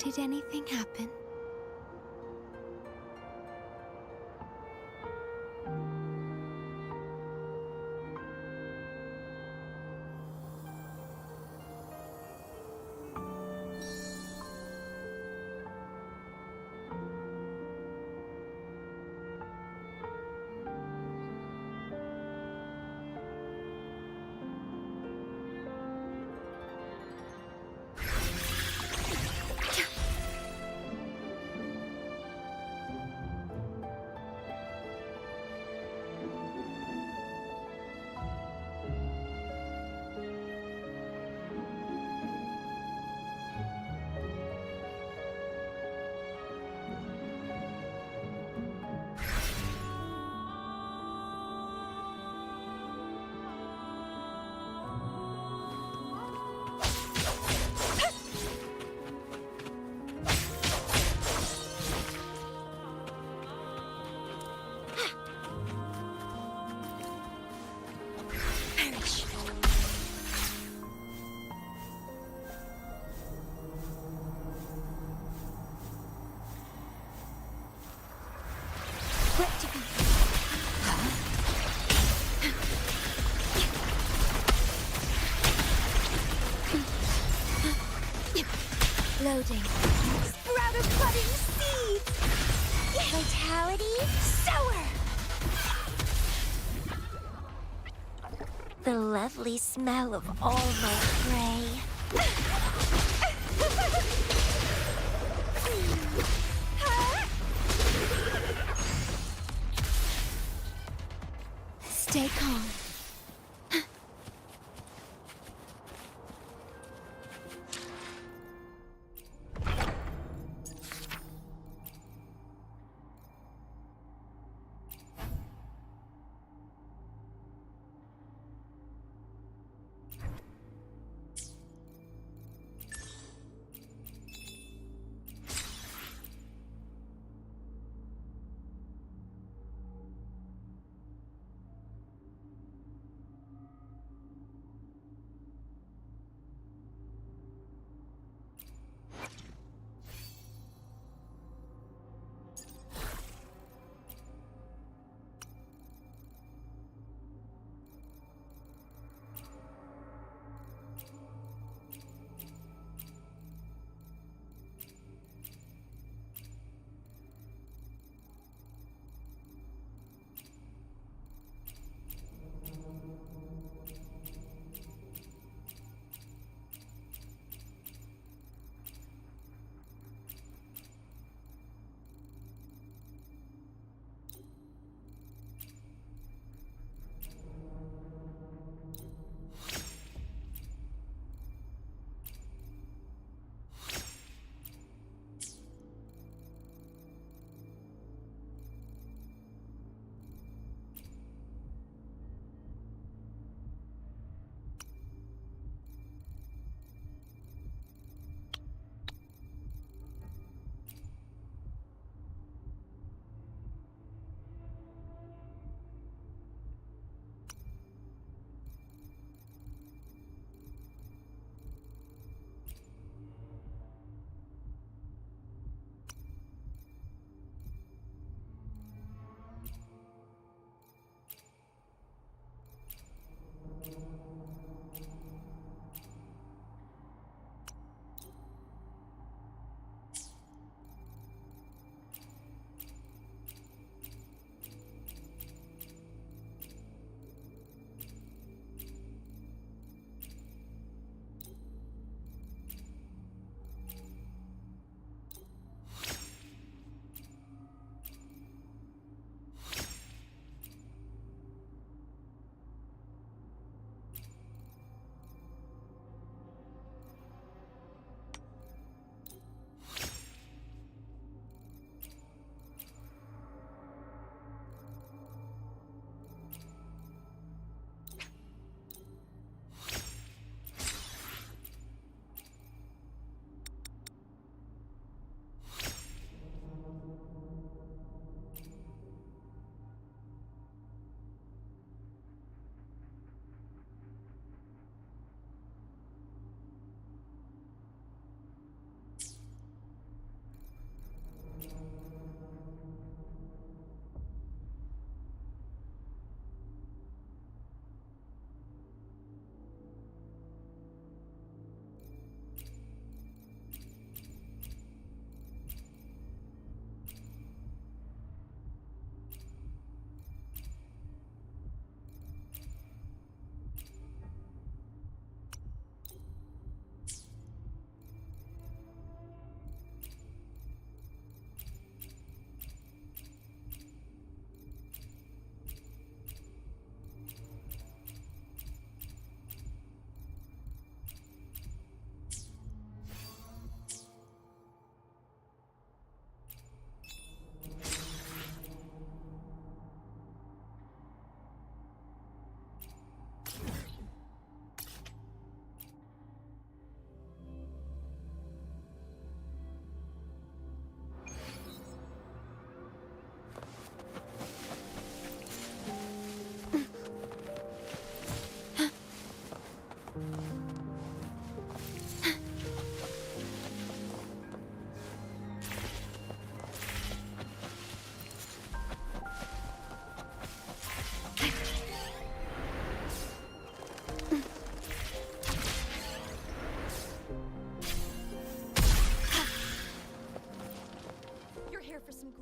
Did anything happen? Loading. Sprout of budding seeds! Vitality, sower! The lovely smell of all my prey. Stay calm.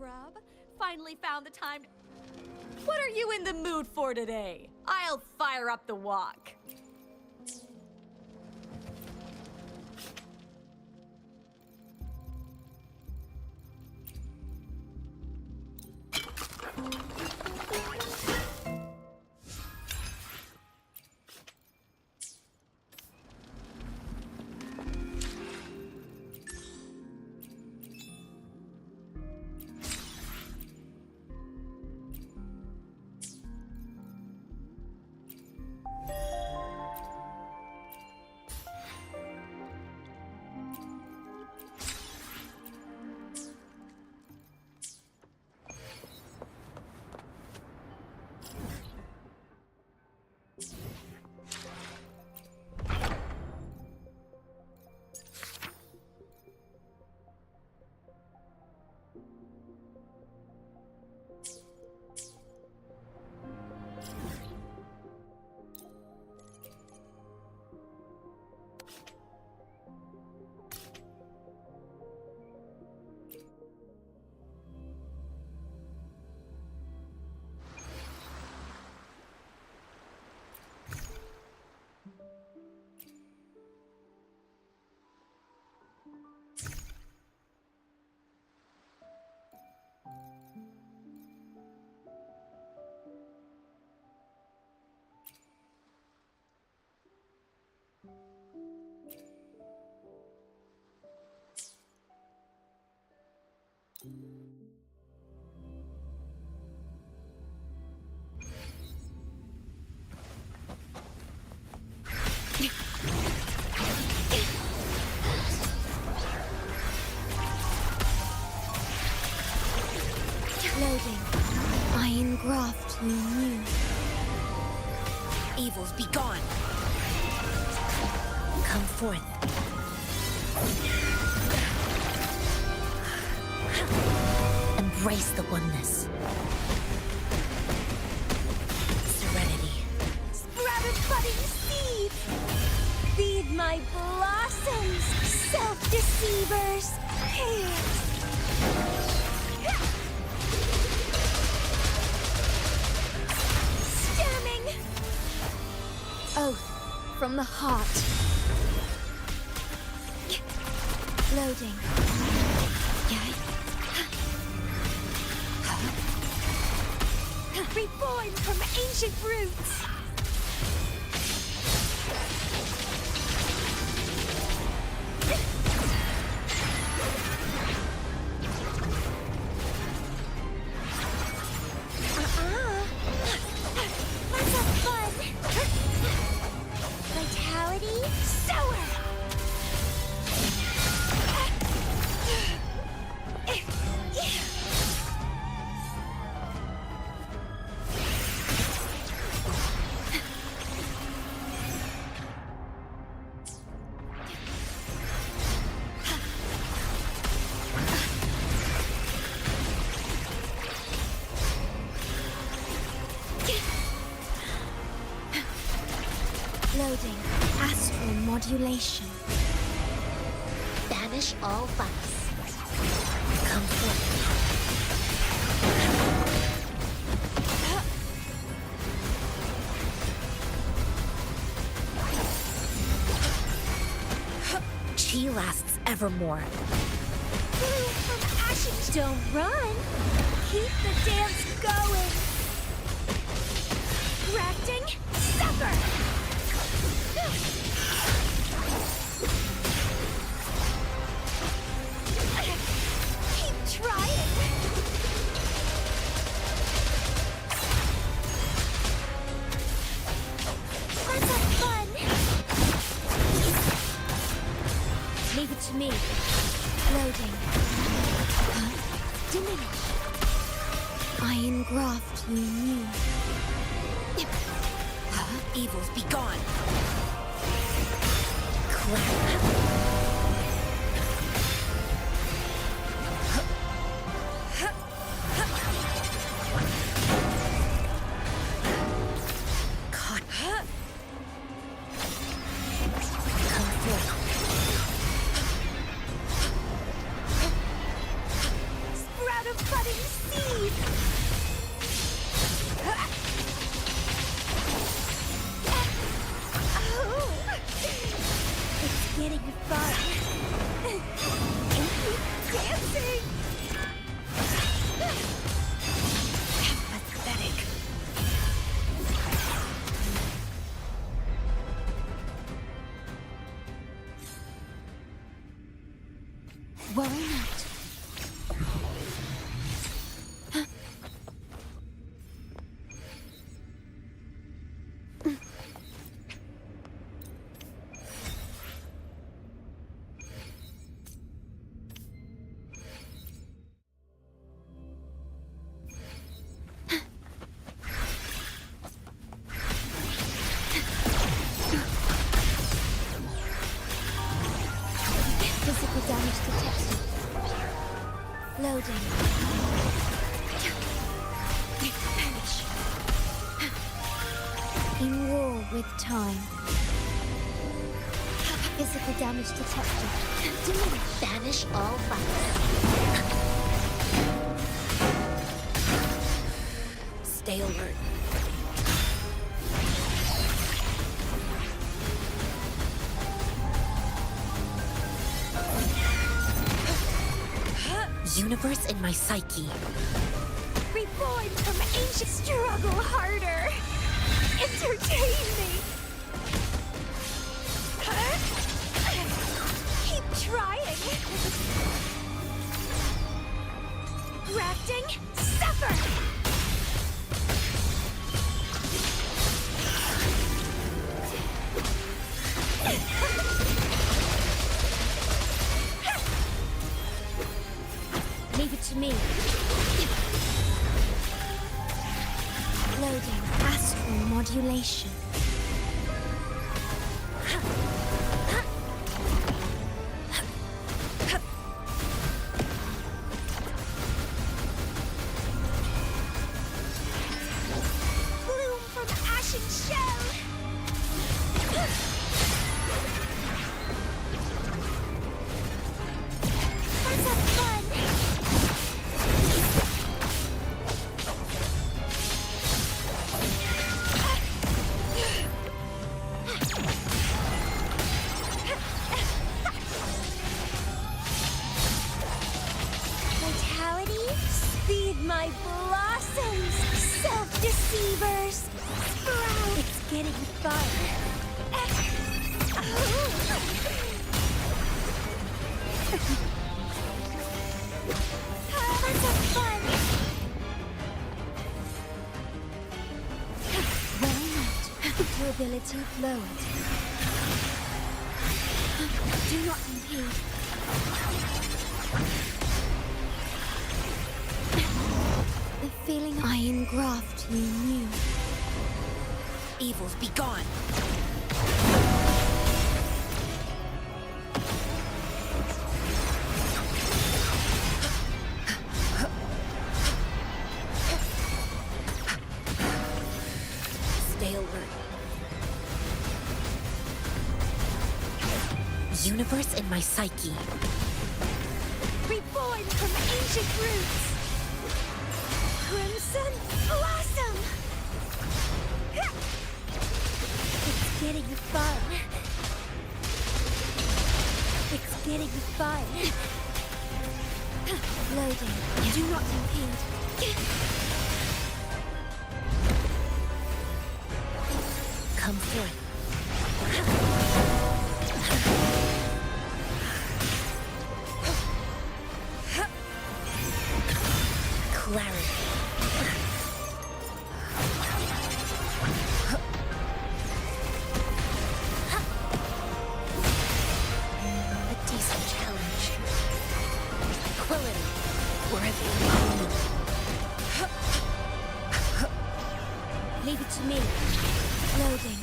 scrub. Finally found the time. What are you in the mood for today? I'll fire up the walk. Loading. I engraft you new. Evils be gone. Come forth. Embrace the oneness. Serenity. Sprout of budding seeds! Feed my blossoms, self-deceivers! Stemming! Oath from the heart. Loading. Reborn from ancient roots! Let's have fun! Vitality, sour! Loading. Astral modulation. Banish all vice. Come forth. Chi lasts evermore. From ashes. Don't run. Keep the dance going. Grafting. Suffer. Keep trying. Let's have fun. Leave it to me. Loading. Diminish. I engraft you new. Evils be gone. Sprout of budding Worry not. Physical damage detected. Loading. Vanish. In war with time. Physical damage detected. Diminish. Banish all fights. Stay alert. Universe in my psyche. Reborn from ancient struggle harder. Entertain me. Keep trying. Grafting, suffer. Leave it to me. Loading astral modulation. Bloom from ashen shell. Let's have fun. Vitality, speed my blossoms, self-deceivers. Sprout. It's getting fun. Let's have fun. Why not? Durability lowered. Do not impede. The feeling I engraft you new. Evils be gone. Stay alert. Universe in my psyche. Reborn from ancient roots. Crimson blossom. It's getting fun. It's getting fun. Loading. Do not impede. Come forth. Clarity. A decent challenge. Tranquility. Wherever you are. Leave it to me. Loading.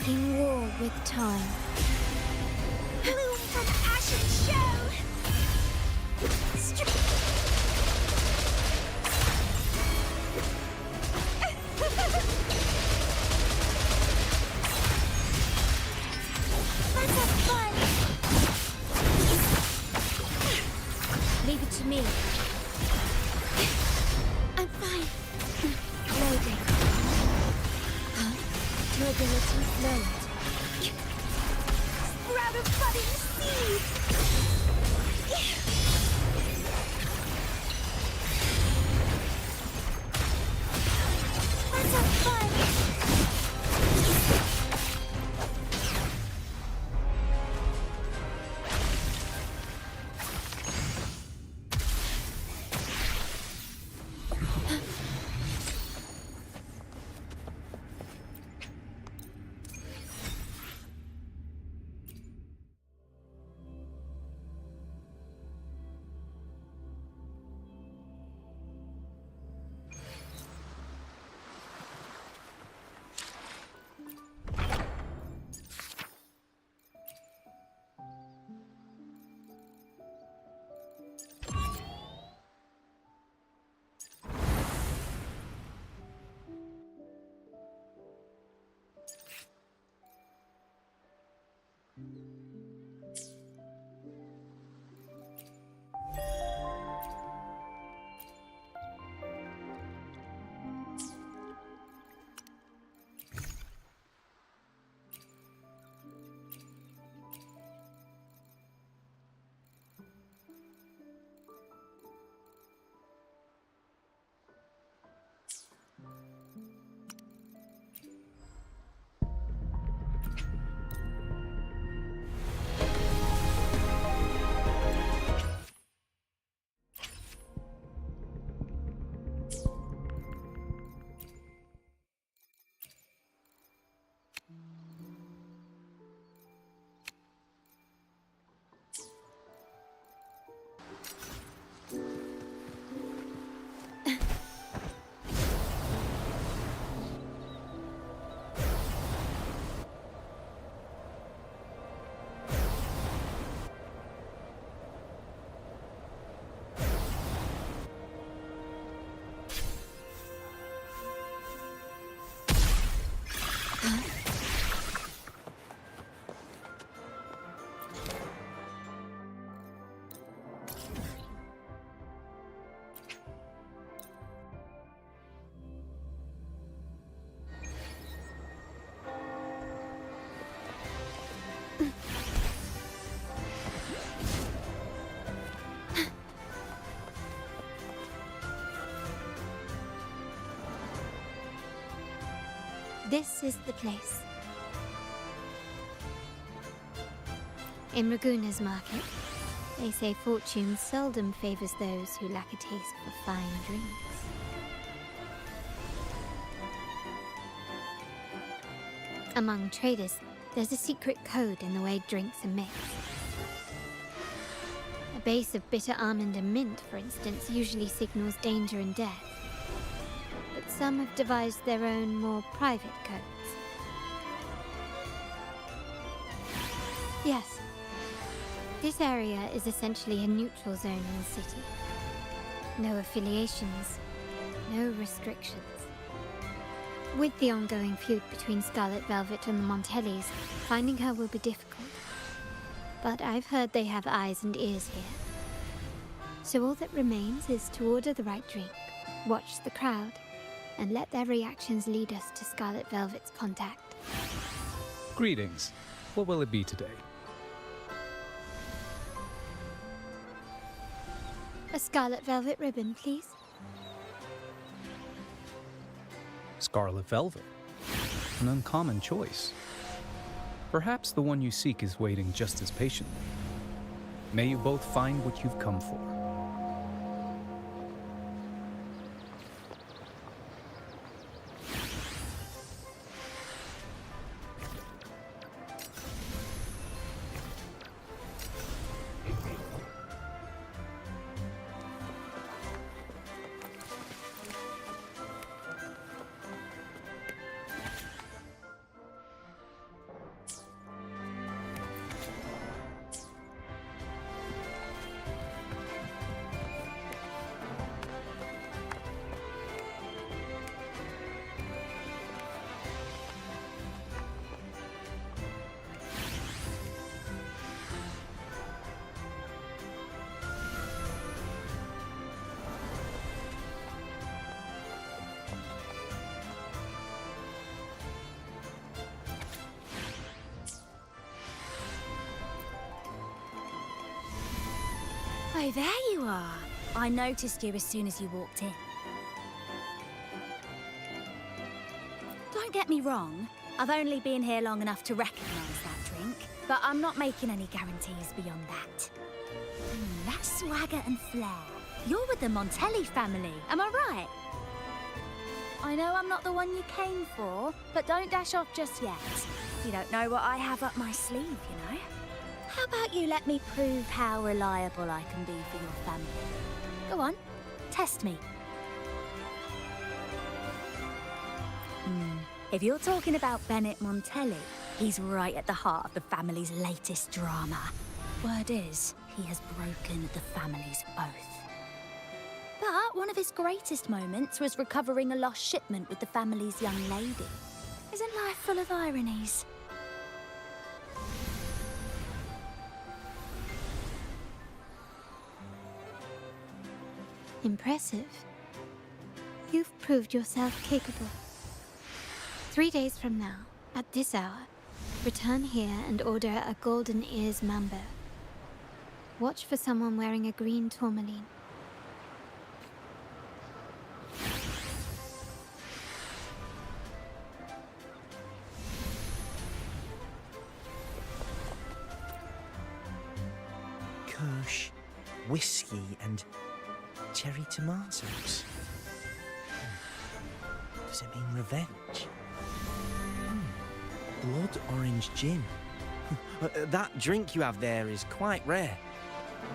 In war with time. Bloom from ashen shell. Let's have fun. Leave it to me. I'm fine. Loading. Durability lowered. Sprout of budding seed. Let's have fun. This is the place. In Raguna's market, they say fortune seldom favors those who lack a taste for fine drinks. Among traders, there's a secret code in the way drinks are mixed. A base of bitter almond and mint, for instance, usually signals danger and death. But some have devised their own, more private codes. Yes. This area is essentially a neutral zone in the city. No affiliations, no restrictions. With the ongoing feud between Scarlet Velvet and the Montellis, finding her will be difficult. But I've heard they have eyes and ears here. So all that remains is to order the right drink, watch the crowd, and let their reactions lead us to Scarlet Velvet's contact. Greetings. What will it be today? A Scarlet Velvet ribbon, please. Scarlet Velvet. An uncommon choice. Perhaps the one you seek is waiting just as patiently. May you both find what you've come for. Oh, there you are. I noticed you as soon as you walked in. Don't get me wrong, I've only been here long enough to recognise that drink, but I'm not making any guarantees beyond that. That swagger and flair. You're with the Montelli family, am I right? I know I'm not the one you came for, but don't dash off just yet. You don't know what I have up my sleeve, you know? How about you let me prove how reliable I can be for your family? Go on, test me. If you're talking about Bennett Montelli, he's right at the heart of the family's latest drama. Word is, he has broken the family's oath. But one of his greatest moments was recovering a lost shipment with the family's young lady. Isn't life full of ironies? Impressive. You've proved yourself capable. 3 days from now, at this hour, return here and order a golden ears mambo. Watch for someone wearing a green tourmaline. Kirsch, whiskey, and cherry tomatoes. Does it mean revenge? Blood orange gin. That drink you have there is quite rare.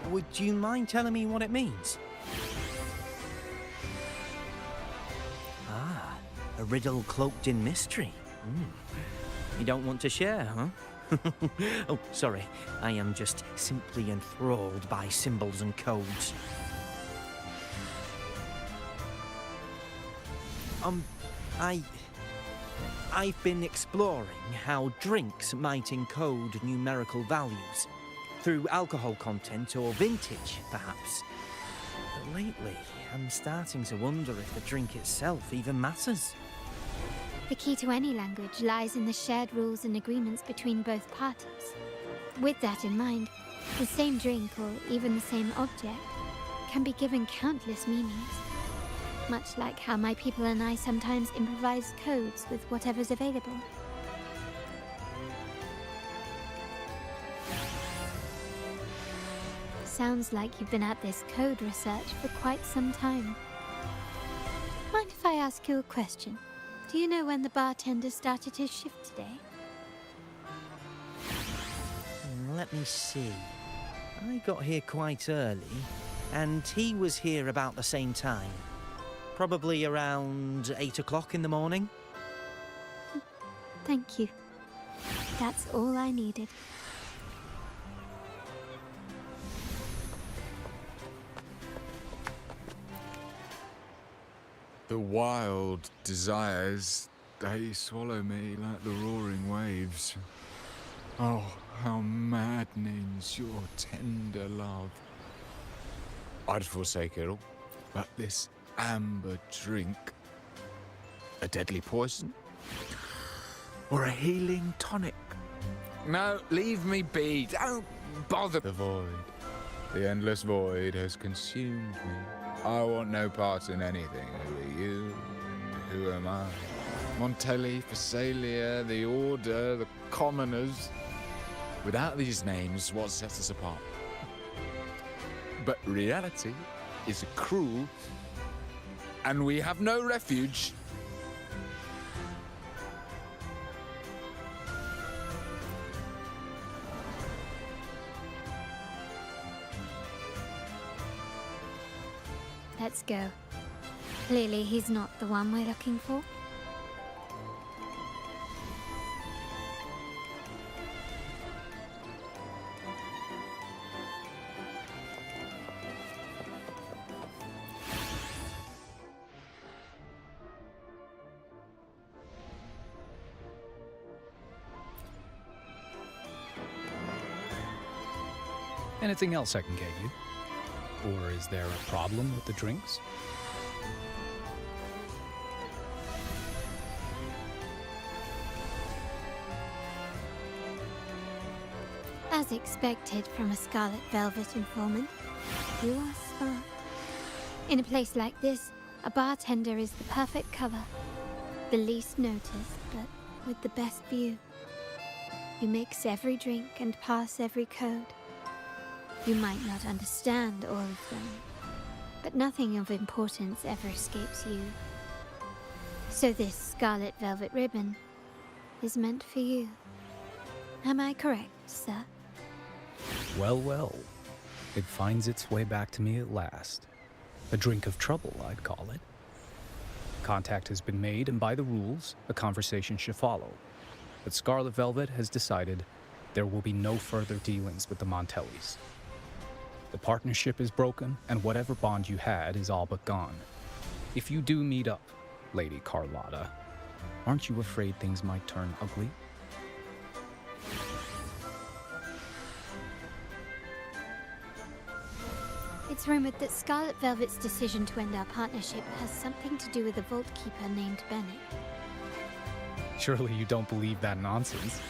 Would you mind telling me what it means? Ah, a riddle cloaked in mystery. You don't want to share, huh? Oh, sorry. I am just simply enthralled by symbols and codes. I've been exploring how drinks might encode numerical values. Through alcohol content or vintage, perhaps. But lately, I'm starting to wonder if the drink itself even matters. The key to any language lies in the shared rules and agreements between both parties. With that in mind, the same drink, or even the same object, can be given countless meanings. much like how my people and I sometimes improvise codes with whatever's available. Sounds like you've been at this code research for quite some time. Mind if I ask you a question? Do you know when the bartender started his shift today? Let me see. I got here quite early, and he was here about the same time. Probably around 8 o'clock in the morning. Thank you. That's all I needed. The wild desires, they swallow me like the roaring waves. Oh, how maddening's your tender love. I'd forsake it all, but this amber drink, a deadly poison? Or a healing tonic? No, leave me be, don't bother. The void, the endless void has consumed me. I want no part in anything. Who are you? And who am I? Montelli, Phasalia, the Order, the Commoners. Without these names, what sets us apart? But reality is cruel, and we have no refuge. Let's go. Clearly he's not the one we're looking for. Anything else I can get you? Or is there a problem with the drinks? As expected from a Scarlet Velvet informant, you are smart. In a place like this, a bartender is the perfect cover. The least noticed, but with the best view. You mix every drink and pass every code. You might not understand all of them, but nothing of importance ever escapes you. So this Scarlet Velvet ribbon is meant for you. Am I correct, sir? Well, well. It finds its way back to me at last. A drink of trouble, I'd call it. Contact has been made, and by the rules, a conversation should follow. But Scarlet Velvet has decided there will be no further dealings with the Montellis. The partnership is broken, and whatever bond you had is all but gone. If you do meet up, Lady Carlotta, aren't you afraid things might turn ugly? It's rumored that Scarlet Velvet's decision to end our partnership has something to do with a Vault Keeper named Bennett. Surely you don't believe that nonsense.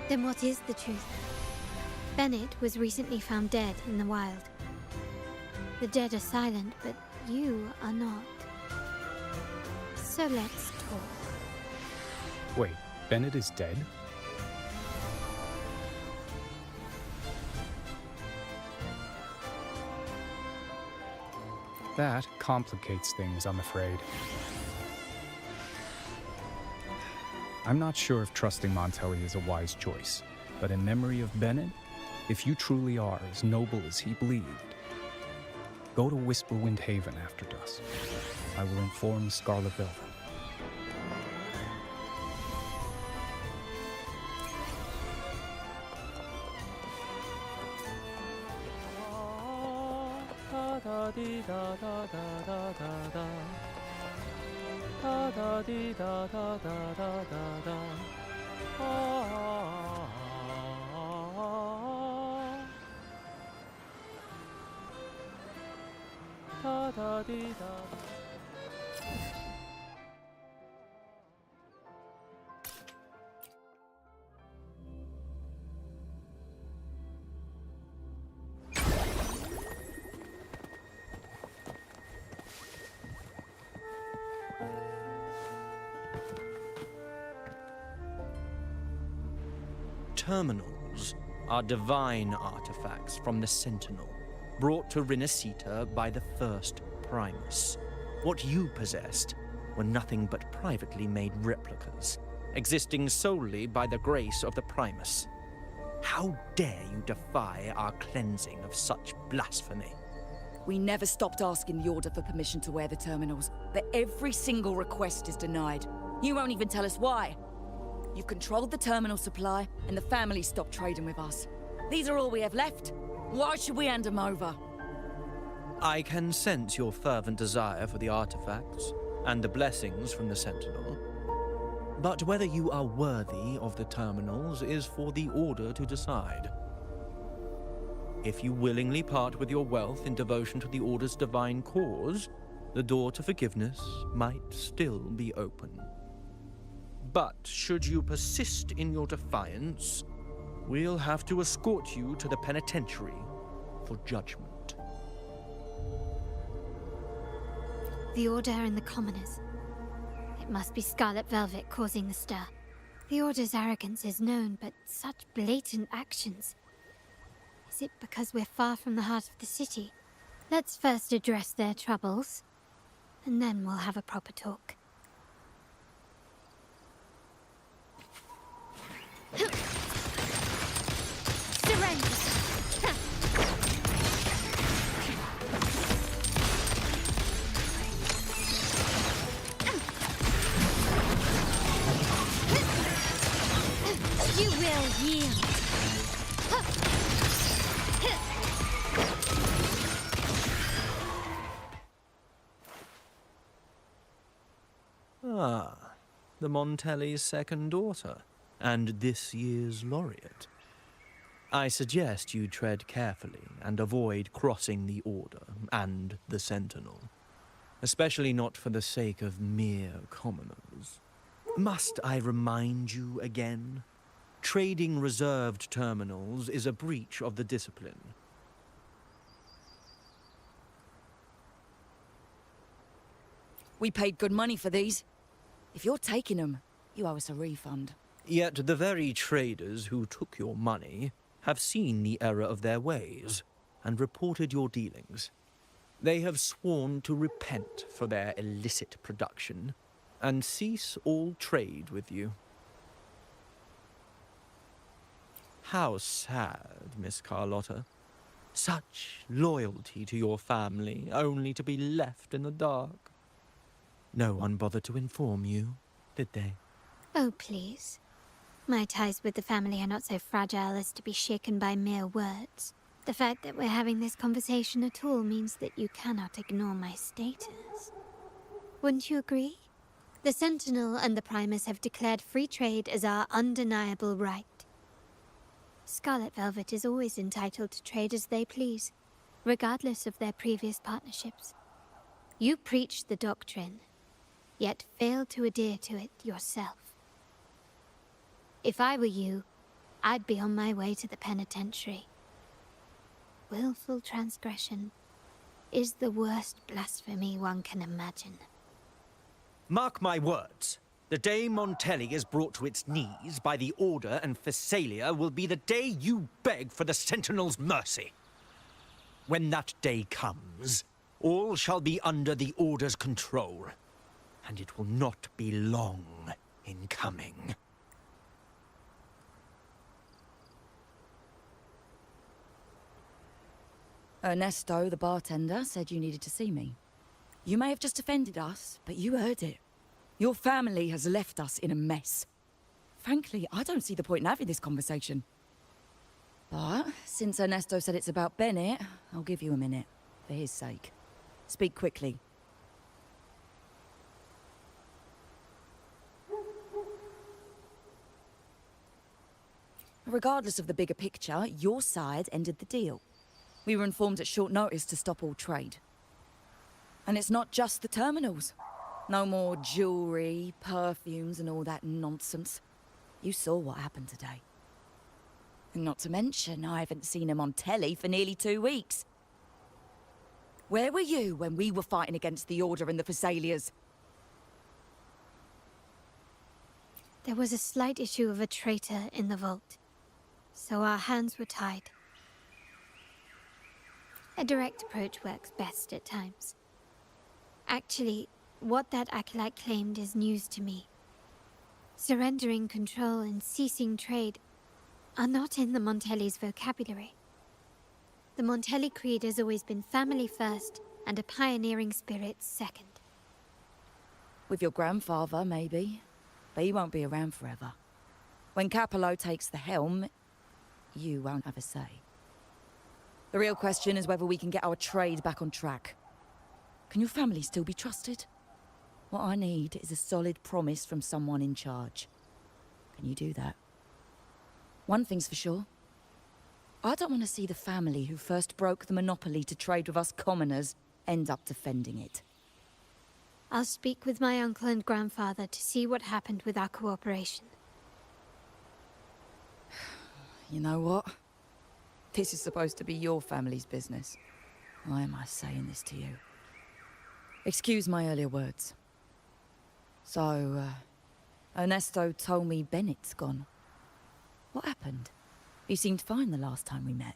Then what is the truth? Bennett was recently found dead in the wild. The dead are silent, but you are not. So let's talk. Wait, Bennett is dead? That complicates things, I'm afraid. I'm not sure if trusting Montelli is a wise choice, but in memory of Bennett, if you truly are as noble as he believed, go to Whisperwind Haven after dusk. I will inform Scarlet Velvet. terminals are divine artifacts from the Sentinel, brought to Rinascita by the first Primus. What you possessed were nothing but privately made replicas, existing solely by the grace of the Primus. How dare you defy our cleansing of such blasphemy? We never stopped asking the Order for permission to wear the terminals, but every single request is denied. You won't even tell us why. You've controlled the terminal supply, and the family stopped trading with us. These are all we have left. Why should we hand them over? I can sense your fervent desire for the artifacts and the blessings from the Sentinel. But whether you are worthy of the terminals is for the Order to decide. If you willingly part with your wealth in devotion to the Order's divine cause, the door to forgiveness might still be open. But should you persist in your defiance, we'll have to escort you to the penitentiary for judgment. The Order and the commoners. It must be Scarlet Velvet causing the stir. The Order's arrogance is known, but such blatant actions. Is it because we're far from the heart of the city? Let's first address their troubles, and then we'll have a proper talk. Surrender! You will yield. Ah, the Montelli's second daughter, and this year's laureate. I suggest you tread carefully and avoid crossing the Order and the Sentinel, especially not for the sake of mere commoners. Must I remind you again? Trading reserved terminals is a breach of the discipline. We paid good money for these. If you're taking them, you owe us a refund. Yet the very traders who took your money have seen the error of their ways and reported your dealings. They have sworn to repent for their illicit production and cease all trade with you. How sad, Miss Carlotta. Such loyalty to your family, only to be left in the dark. No one bothered to inform you, did they? Oh, please. My ties with the family are not so fragile as to be shaken by mere words. The fact that we're having this conversation at all means that you cannot ignore my status. Wouldn't you agree? The Sentinel and the Primus have declared free trade as our undeniable right. Scarlet Velvet is always entitled to trade as they please, regardless of their previous partnerships. You preach the doctrine, yet fail to adhere to it yourself. If I were you, I'd be on my way to the penitentiary. Willful transgression is the worst blasphemy one can imagine. Mark my words. The day Montelli is brought to its knees by the Order and Phasalia will be the day you beg for the Sentinel's mercy. When that day comes, all shall be under the Order's control, and it will not be long in coming. Ernesto, the bartender, said you needed to see me. You may have just offended us, but you heard it. Your family has left us in a mess. Frankly, I don't see the point in having this conversation. But since Ernesto said it's about Bennett, I'll give you a minute, for his sake. Speak quickly. Regardless of the bigger picture, your side ended the deal. We were informed at short notice to stop all trade. And it's not just the terminals. No more jewelry, perfumes, and all that nonsense. You saw what happened today. And not to mention, I haven't seen him on telly for nearly 2 weeks. Where were you when we were fighting against the Order and the Phasalias? There was a slight issue of a traitor in the vault. so our hands were tied. A direct approach works best at times. Actually, what that acolyte claimed is news to me. Surrendering control and ceasing trade are not in the Montelli's vocabulary. The Montelli creed has always been family first and a pioneering spirit second. With your grandfather, maybe. But he won't be around forever. When Capello takes the helm, you won't have a say. The real question is whether we can get our trade back on track. Can your family still be trusted? What I need is a solid promise from someone in charge. Can you do that? One thing's for sure. I don't want to see the family who first broke the monopoly to trade with us commoners end up defending it. I'll speak with my uncle and grandfather to see what happened with our cooperation. You know what? This is supposed to be your family's business. Why am I saying this to you? Excuse my earlier words. So, Ernesto told me Bennett's gone. What happened? He seemed fine the last time we met.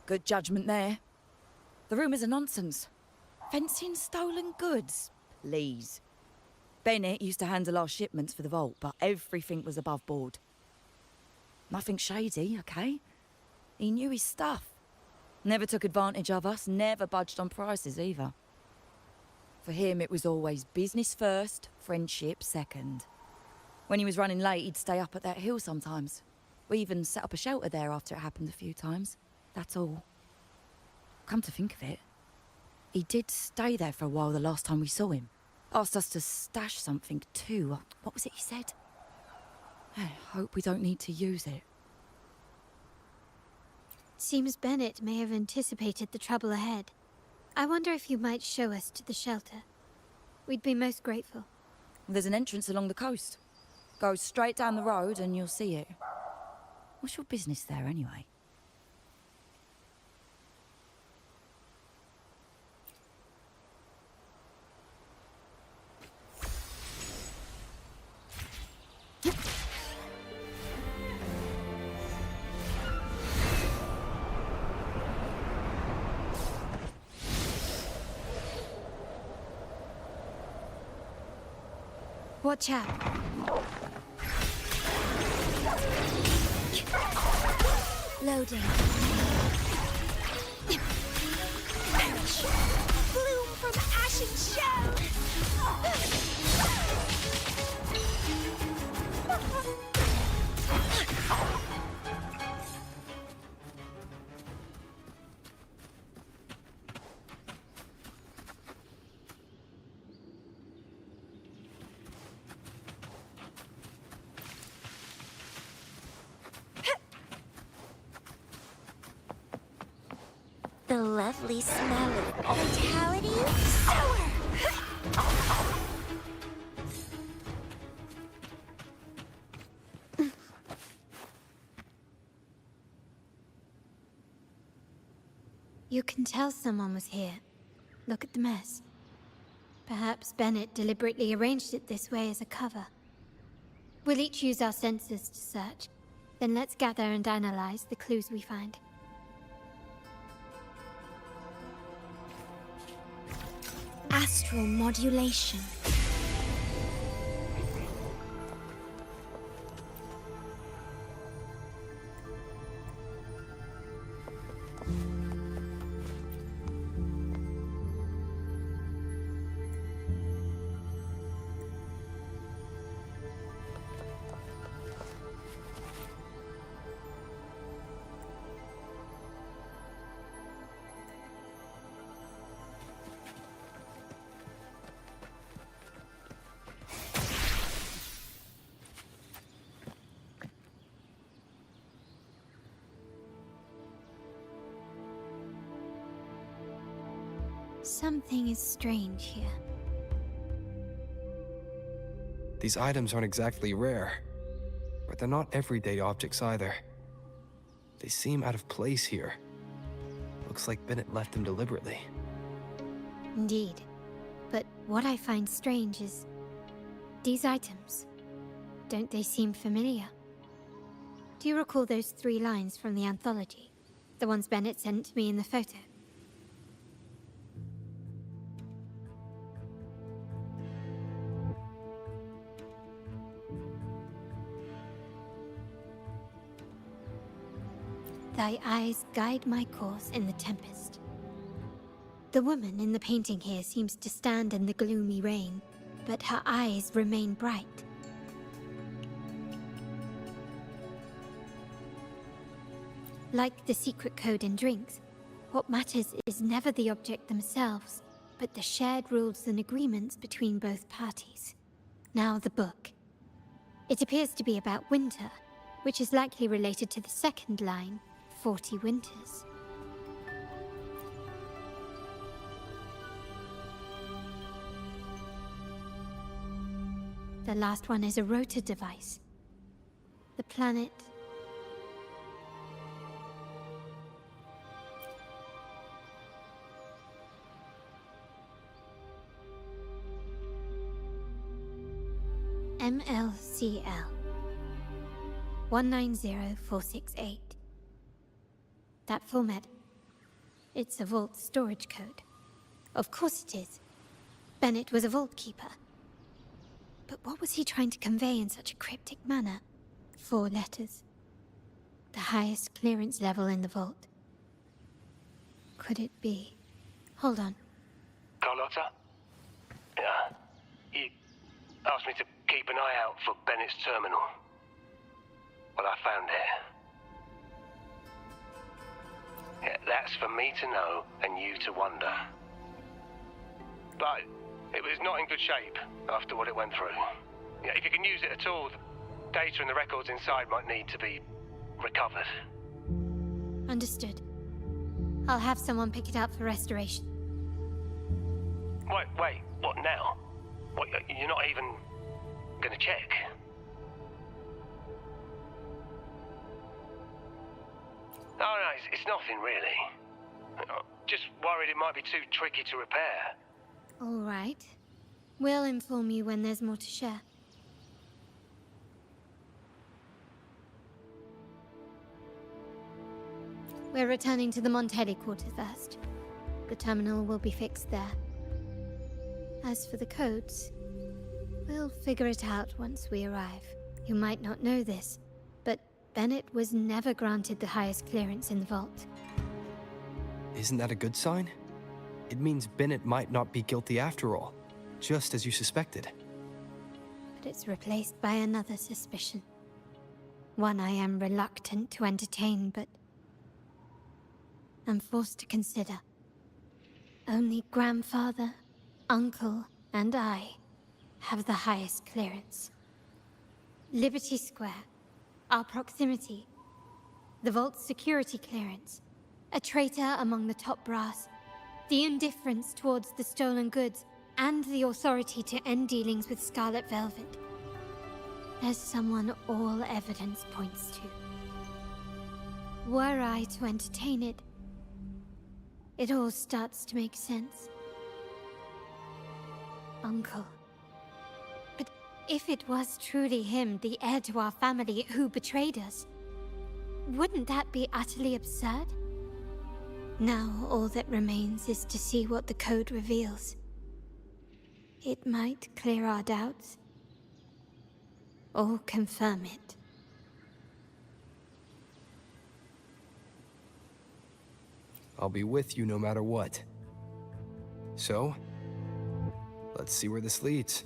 Good judgment there. The rumours are nonsense. Fencing stolen goods? Please. Bennett used to handle our shipments for the vault, but everything was above board. Nothing shady, okay? He knew his stuff. Never took advantage of us, never budged on prices either. For him, it was always business first, friendship second. When he was running late, he'd stay up at that hill sometimes. We even set up a shelter there after it happened a few times. That's all. Come to think of it, he did stay there for a while the last time we saw him. Asked us to stash something too. What was it he said? I hope we don't need to use it. Seems Bennett may have anticipated the trouble ahead. I wonder if you might show us to the shelter. We'd be most grateful. There's an entrance along the coast. Go straight down the road and you'll see it. What's your business there anyway? Watch out. Loading. Perish! Bloom from ashen shell! The lovely smell of vitality? Sour! You can tell someone was here. Look at the mess. Perhaps Bennett deliberately arranged it this way as a cover. We'll each use our senses to search. Then let's gather and analyze the clues we find. Astral modulation. Something is strange here. These items aren't exactly rare, but they're not everyday objects either. They seem out of place here. Looks like Bennett left them deliberately. Indeed. But what I find strange is these items. Don't they seem familiar? Do you recall those 3 lines from the anthology? The ones Bennett sent me in the photo? Thy eyes guide my course in the tempest. The woman in the painting here seems to stand in the gloomy rain, but her eyes remain bright. Like the secret code in drinks, what matters is never the object themselves, but the shared rules and agreements between both parties. Now the book. It appears to be about winter, which is likely related to the second line, 40 winters. The last one is a rotor device. The planet... MLCL 190468. That format. It's a vault storage code. Of course it is. Bennett was a vault keeper. But what was he trying to convey in such a cryptic manner? 4 letters. The highest clearance level in the vault. Could it be? Hold on. Carlotta? Yeah. You asked me to keep an eye out for Bennett's terminal. Well, I found it. Yeah, that's for me to know and you to wonder. But it was not in good shape after what it went through. Yeah, if you can use it at all, the data and the records inside might need to be recovered. Understood. I'll have someone pick it up for restoration. Wait, what now? What, you're not even gonna check? No, it's nothing really. Just worried it might be too tricky to repair. All right. We'll inform you when there's more to share. We're returning to the Montelli quarter first. The terminal will be fixed there. As for the codes, we'll figure it out once we arrive. You might not know this, but Bennett was never granted the highest clearance in the vault. Isn't that a good sign? It means Bennett might not be guilty after all, just as you suspected. But it's replaced by another suspicion. One I am reluctant to entertain, but I'm forced to consider. Only grandfather, uncle, and I have the highest clearance. Liberty Square, our proximity, the vault's security clearance, a traitor among the top brass, the indifference towards the stolen goods, and the authority to end dealings with Scarlet Velvet. There's someone all evidence points to. Were I to entertain it, it all starts to make sense. Uncle. But if it was truly him, the heir to our family, who betrayed us, wouldn't that be utterly absurd? Now all that remains is to see what the code reveals. It might clear our doubts, or confirm it. I'll be with you no matter what. So, let's see where this leads.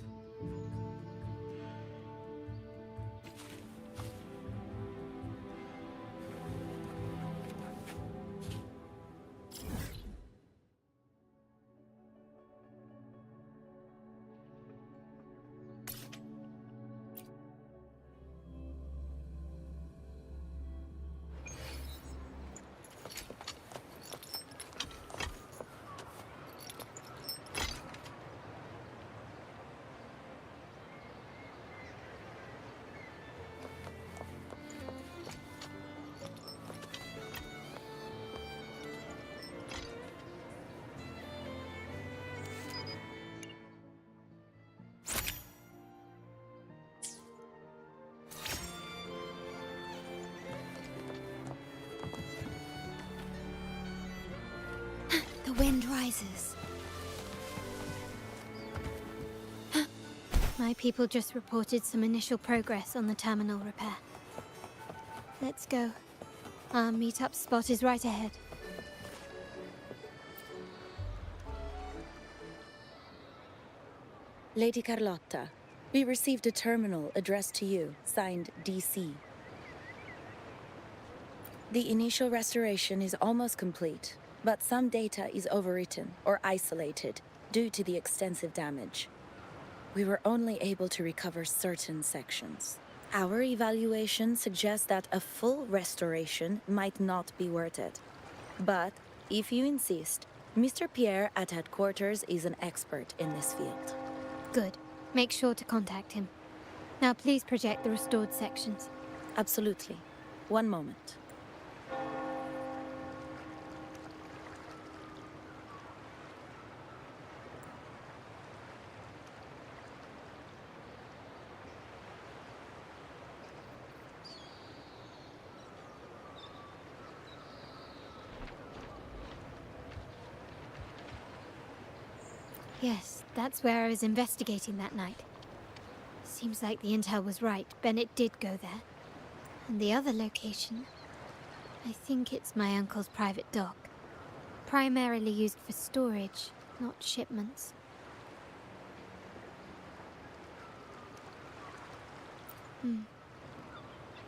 wind rises. My people just reported some initial progress on the terminal repair. Let's go. Our meetup spot is right ahead. Lady Carlotta, we received a terminal addressed to you, signed DC. The initial restoration is almost complete, but some data is overwritten or isolated due to the extensive damage. We were only able to recover certain sections. Our evaluation suggests that a full restoration might not be worth it. But, if you insist, Mr. Pierre at headquarters is an expert in this field. Good. Make sure to contact him. Now please project the restored sections. Absolutely. One moment. Yes, that's where I was investigating that night. Seems like the intel was right. Bennett did go there. And the other location, I think it's my uncle's private dock. Primarily used for storage, not shipments.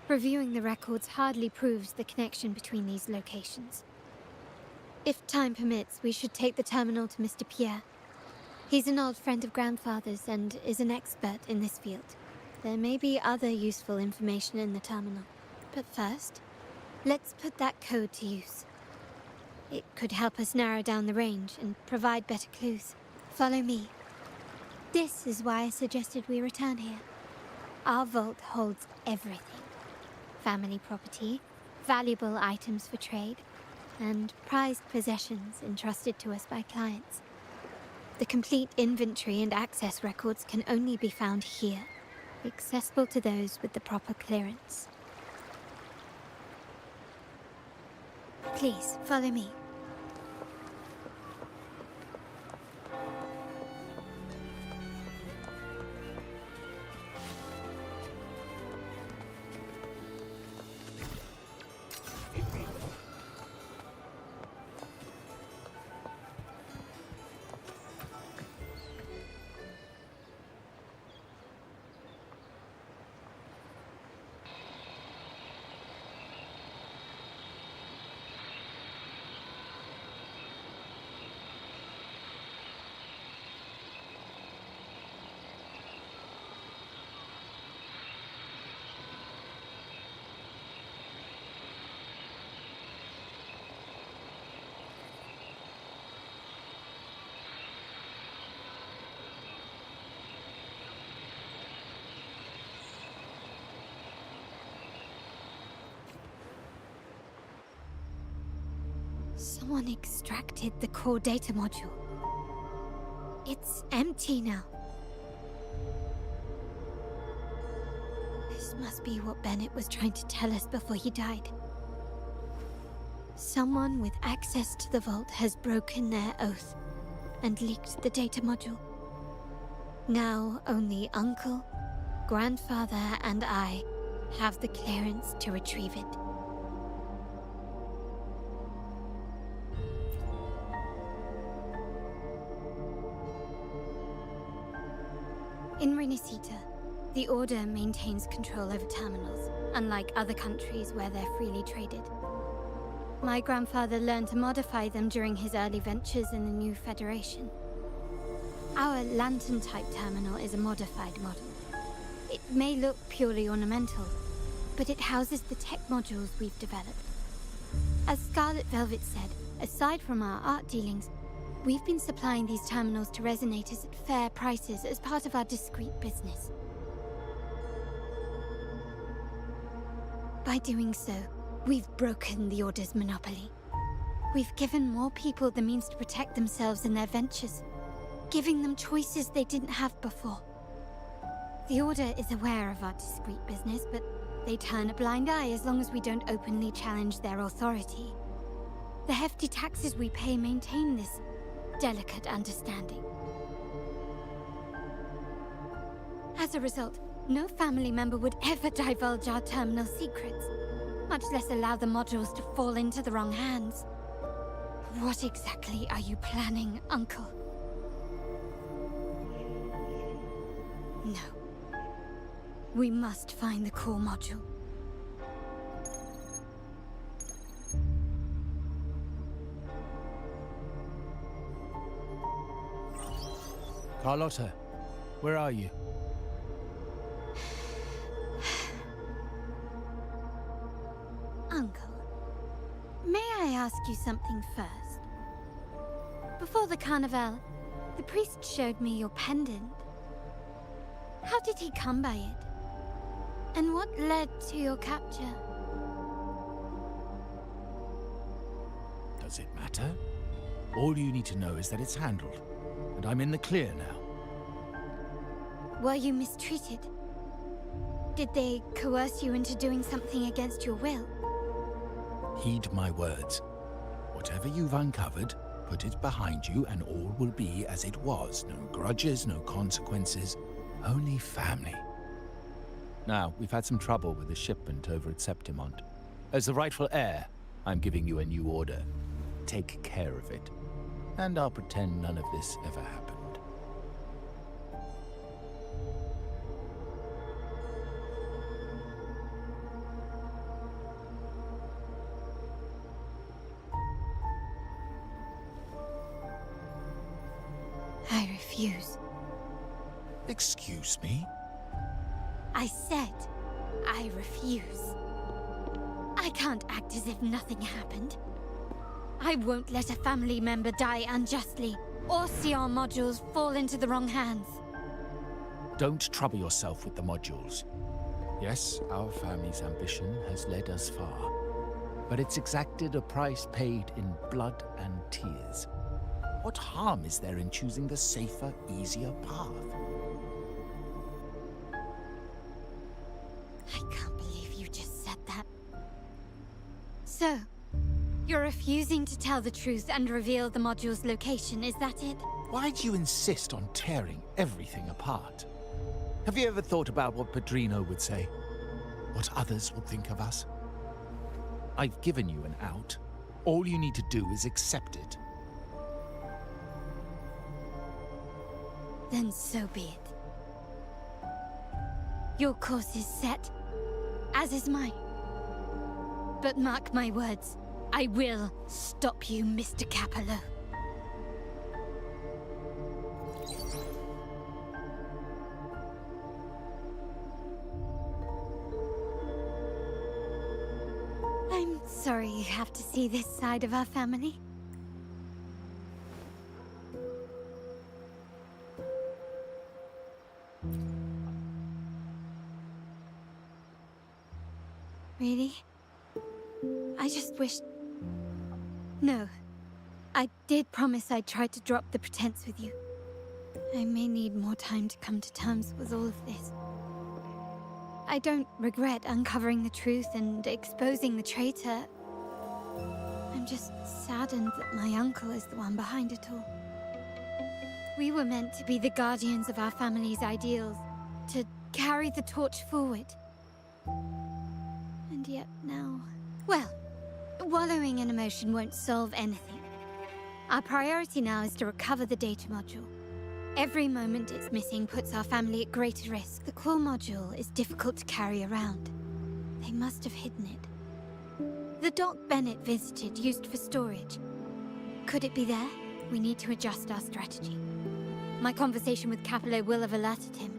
Reviewing the records hardly proves the connection between these locations. If time permits, we should take the terminal to Mr. Pierre. He's an old friend of Grandfather's and is an expert in this field. There may be other useful information in the terminal. But first, let's put that code to use. It could help us narrow down the range and provide better clues. Follow me. This is why I suggested we return here. Our vault holds everything. Family property, valuable items for trade, and prized possessions entrusted to us by clients. The complete inventory and access records can only be found here, accessible to those with the proper clearance. Please, follow me. Someone extracted the core data module. It's empty now. This must be what Bennett was trying to tell us before he died. Someone with access to the vault has broken their oath and leaked the data module. Now only Uncle, Grandfather, and I have the clearance to retrieve it. In Renisita, the Order maintains control over terminals, unlike other countries where they're freely traded. My grandfather learned to modify them during his early ventures in the new Federation. Our lantern-type terminal is a modified model. It may look purely ornamental, but it houses the tech modules we've developed. As Scarlet Velvet said, aside from our art dealings, we've been supplying these terminals to resonators at fair prices as part of our discreet business. By doing so, we've broken the Order's monopoly. We've given more people the means to protect themselves in their ventures, giving them choices they didn't have before. The Order is aware of our discreet business, but they turn a blind eye as long as we don't openly challenge their authority. The hefty taxes we pay maintain this delicate understanding. As a result, no family member would ever divulge our terminal secrets, much less allow the modules to fall into the wrong hands. What exactly are you planning, Uncle? No. We must find the core module. Carlotta, where are you? Uncle, may I ask you something first? Before the carnival, the priest showed me your pendant. How did he come by it? And what led to your capture? Does it matter? All you need to know is that it's handled, and I'm in the clear now. Were you mistreated? Did they coerce you into doing something against your will? Heed my words. Whatever you've uncovered, put it behind you and all will be as it was. No grudges, no consequences, only family. Now, we've had some trouble with the shipment over at Septimont. As the rightful heir, I'm giving you a new order. Take care of it. And I'll pretend none of this ever happened. I refuse. Excuse me? I said, I refuse. I can't act as if nothing happened. I won't let a family member die unjustly, or see our modules fall into the wrong hands. Don't trouble yourself with the modules. Yes, our family's ambition has led us far, but it's exacted a price paid in blood and tears. What harm is there in choosing the safer, easier path? I can't believe you just said that. So, you're refusing to tell the truth and reveal the module's location, is that it? Why do you insist on tearing everything apart? Have you ever thought about what Padrino would say? What others would think of us? I've given you an out. All you need to do is accept it. Then so be it. Your course is set, as is mine. But mark my words, I will stop you, Mr. Capello. I'm sorry you have to see this side of our family. Really? I just wished... No. I did promise I'd try to drop the pretense with you. I may need more time to come to terms with all of this. I don't regret uncovering the truth and exposing the traitor. I'm just saddened that my uncle is the one behind it all. We were meant to be the guardians of our family's ideals, to carry the torch forward. And yet now... Well, wallowing in emotion won't solve anything. Our priority now is to recover the data module. Every moment it's missing puts our family at greater risk. The core module is difficult to carry around. They must have hidden it. The dock Bennett visited used for storage. Could it be there? We need to adjust our strategy. My conversation with Capello will have alerted him.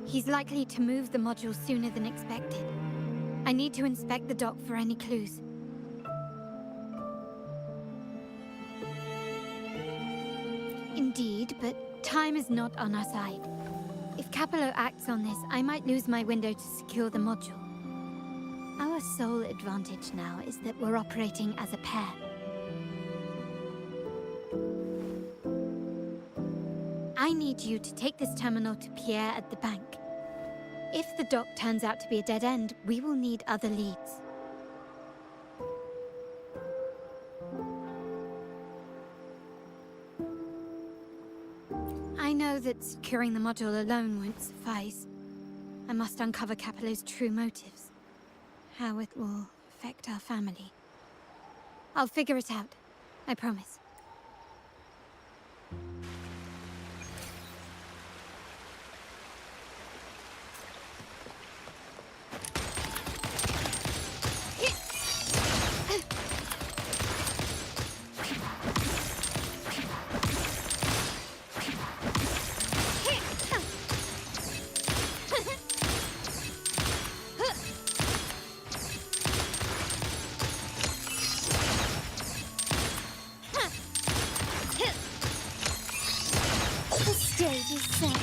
He's likely to move the module sooner than expected. I need to inspect the dock for any clues. Indeed, but time is not on our side. If Capello acts on this, I might lose my window to secure the module. Our sole advantage now is that we're operating as a pair. I need you to take this terminal to Pierre at the bank. If the dock turns out to be a dead end, we will need other leads. know that securing the module alone won't suffice. I must uncover Capello's true motives. How it will affect our family. I'll figure it out. I promise. The stage is set.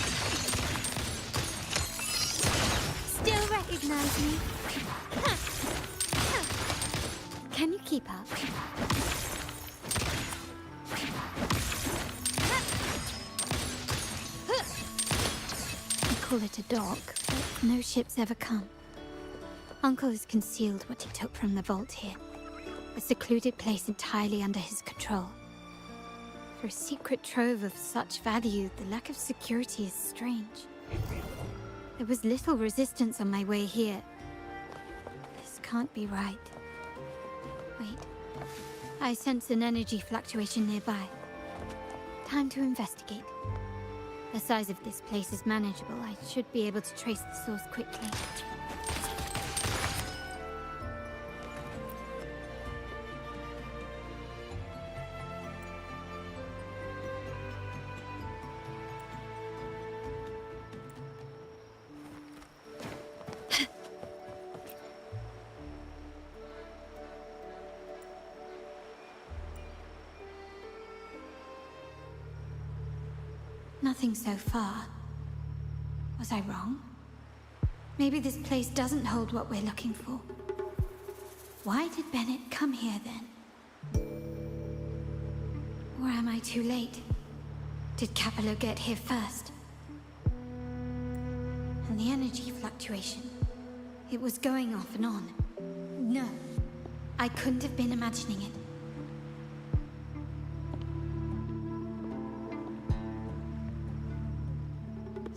Still recognize me? Can you keep up? We call it a dock, but no ships ever come. Uncle has concealed what he took from the vault here. A secluded place entirely under his control. For a secret trove of such value, the lack of security is strange. There was little resistance on my way here. This can't be right. Wait. I sense an energy fluctuation nearby. Time to investigate. The size of this place is manageable. I should be able to trace the source quickly. Nothing so far. Was I wrong? Maybe this place doesn't hold what we're looking for. Why did Bennett come here then? Or am I too late? Did Capello get here first? And the energy fluctuation. It was going off and on. No, I couldn't have been imagining it.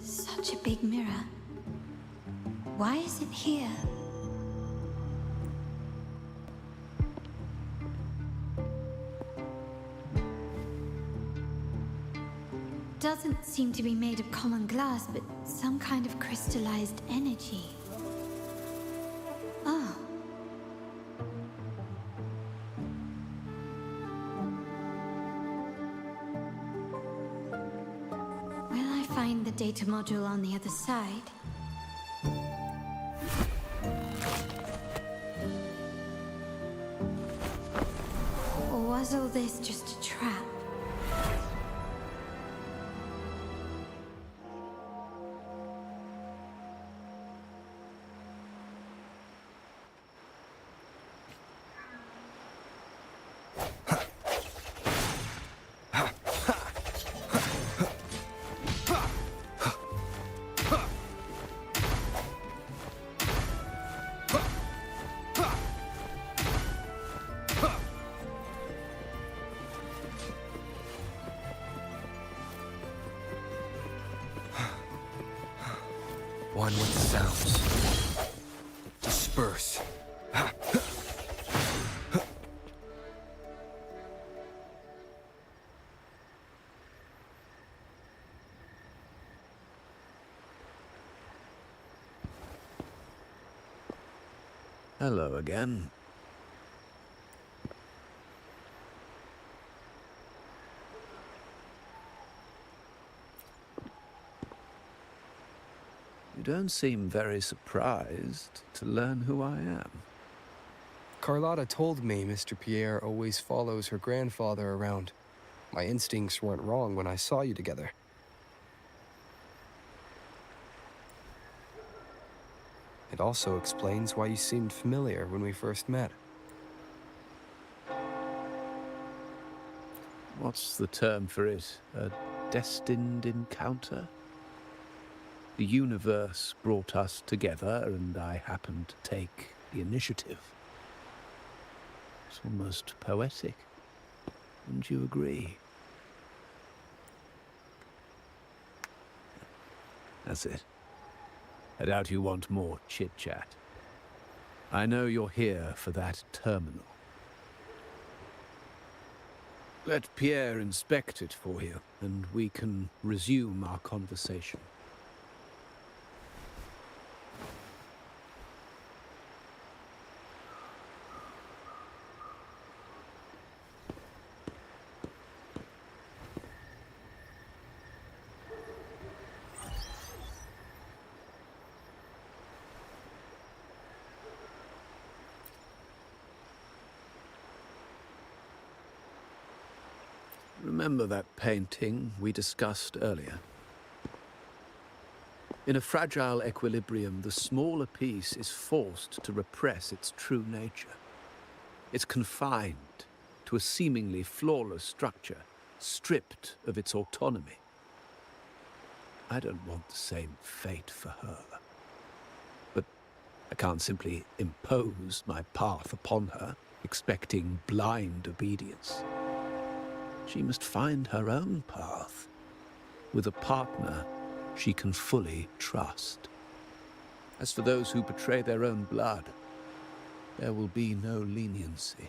Such a big mirror. Why is it here? Doesn't seem to be made of common glass, but some kind of crystallized energy. Oh. Will I find the data module on the other side? Or was all this just a trap? One with the sounds. Disperse. Hello again. You don't seem very surprised to learn who I am. Carlotta told me Mr. Pierre always follows her grandfather around. My instincts weren't wrong when I saw you together. It also explains why you seemed familiar when we first met. What's the term for it? A destined encounter? The universe brought us together, and I happened to take the initiative. It's almost poetic. Wouldn't you agree? That's it. I doubt you want more chit-chat. I know you're here for that terminal. Let Pierre inspect it for you, and we can resume our conversation. Remember that painting we discussed earlier? In a fragile equilibrium, the smaller piece is forced to repress its true nature. It's confined to a seemingly flawless structure, stripped of its autonomy. I don't want the same fate for her. But I can't simply impose my path upon her, expecting blind obedience. She must find her own path, with a partner she can fully trust. As for those who betray their own blood, there will be no leniency.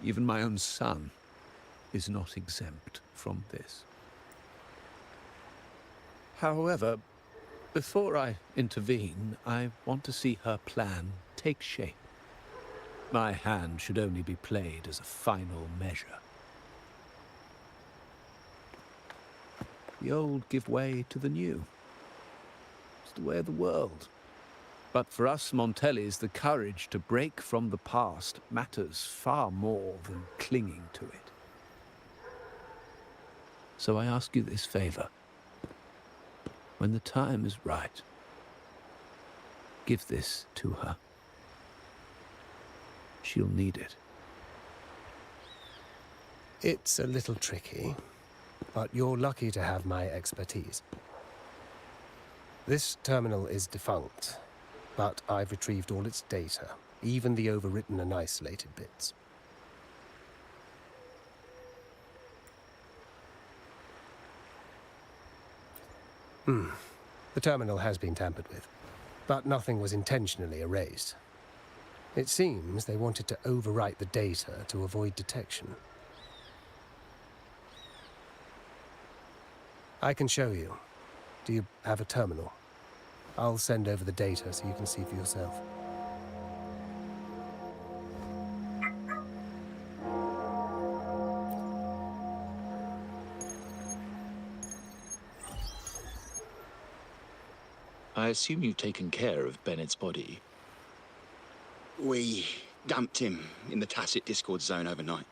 Even my own son is not exempt from this. However, before I intervene, I want to see her plan take shape. My hand should only be played as a final measure. The old give way to the new. It's the way of the world. But for us Montellis, the courage to break from the past matters far more than clinging to it. So I ask you this favor. When the time is right, give this to her. She'll need it. It's a little tricky, but you're lucky to have my expertise. This terminal is defunct, but I've retrieved all its data, even the overwritten and isolated bits. The terminal has been tampered with, but nothing was intentionally erased. It seems they wanted to overwrite the data to avoid detection. I can show you. Do you have a terminal? I'll send over the data so you can see for yourself. I assume you've taken care of Bennett's body. We dumped him in the Tacit Discord zone overnight.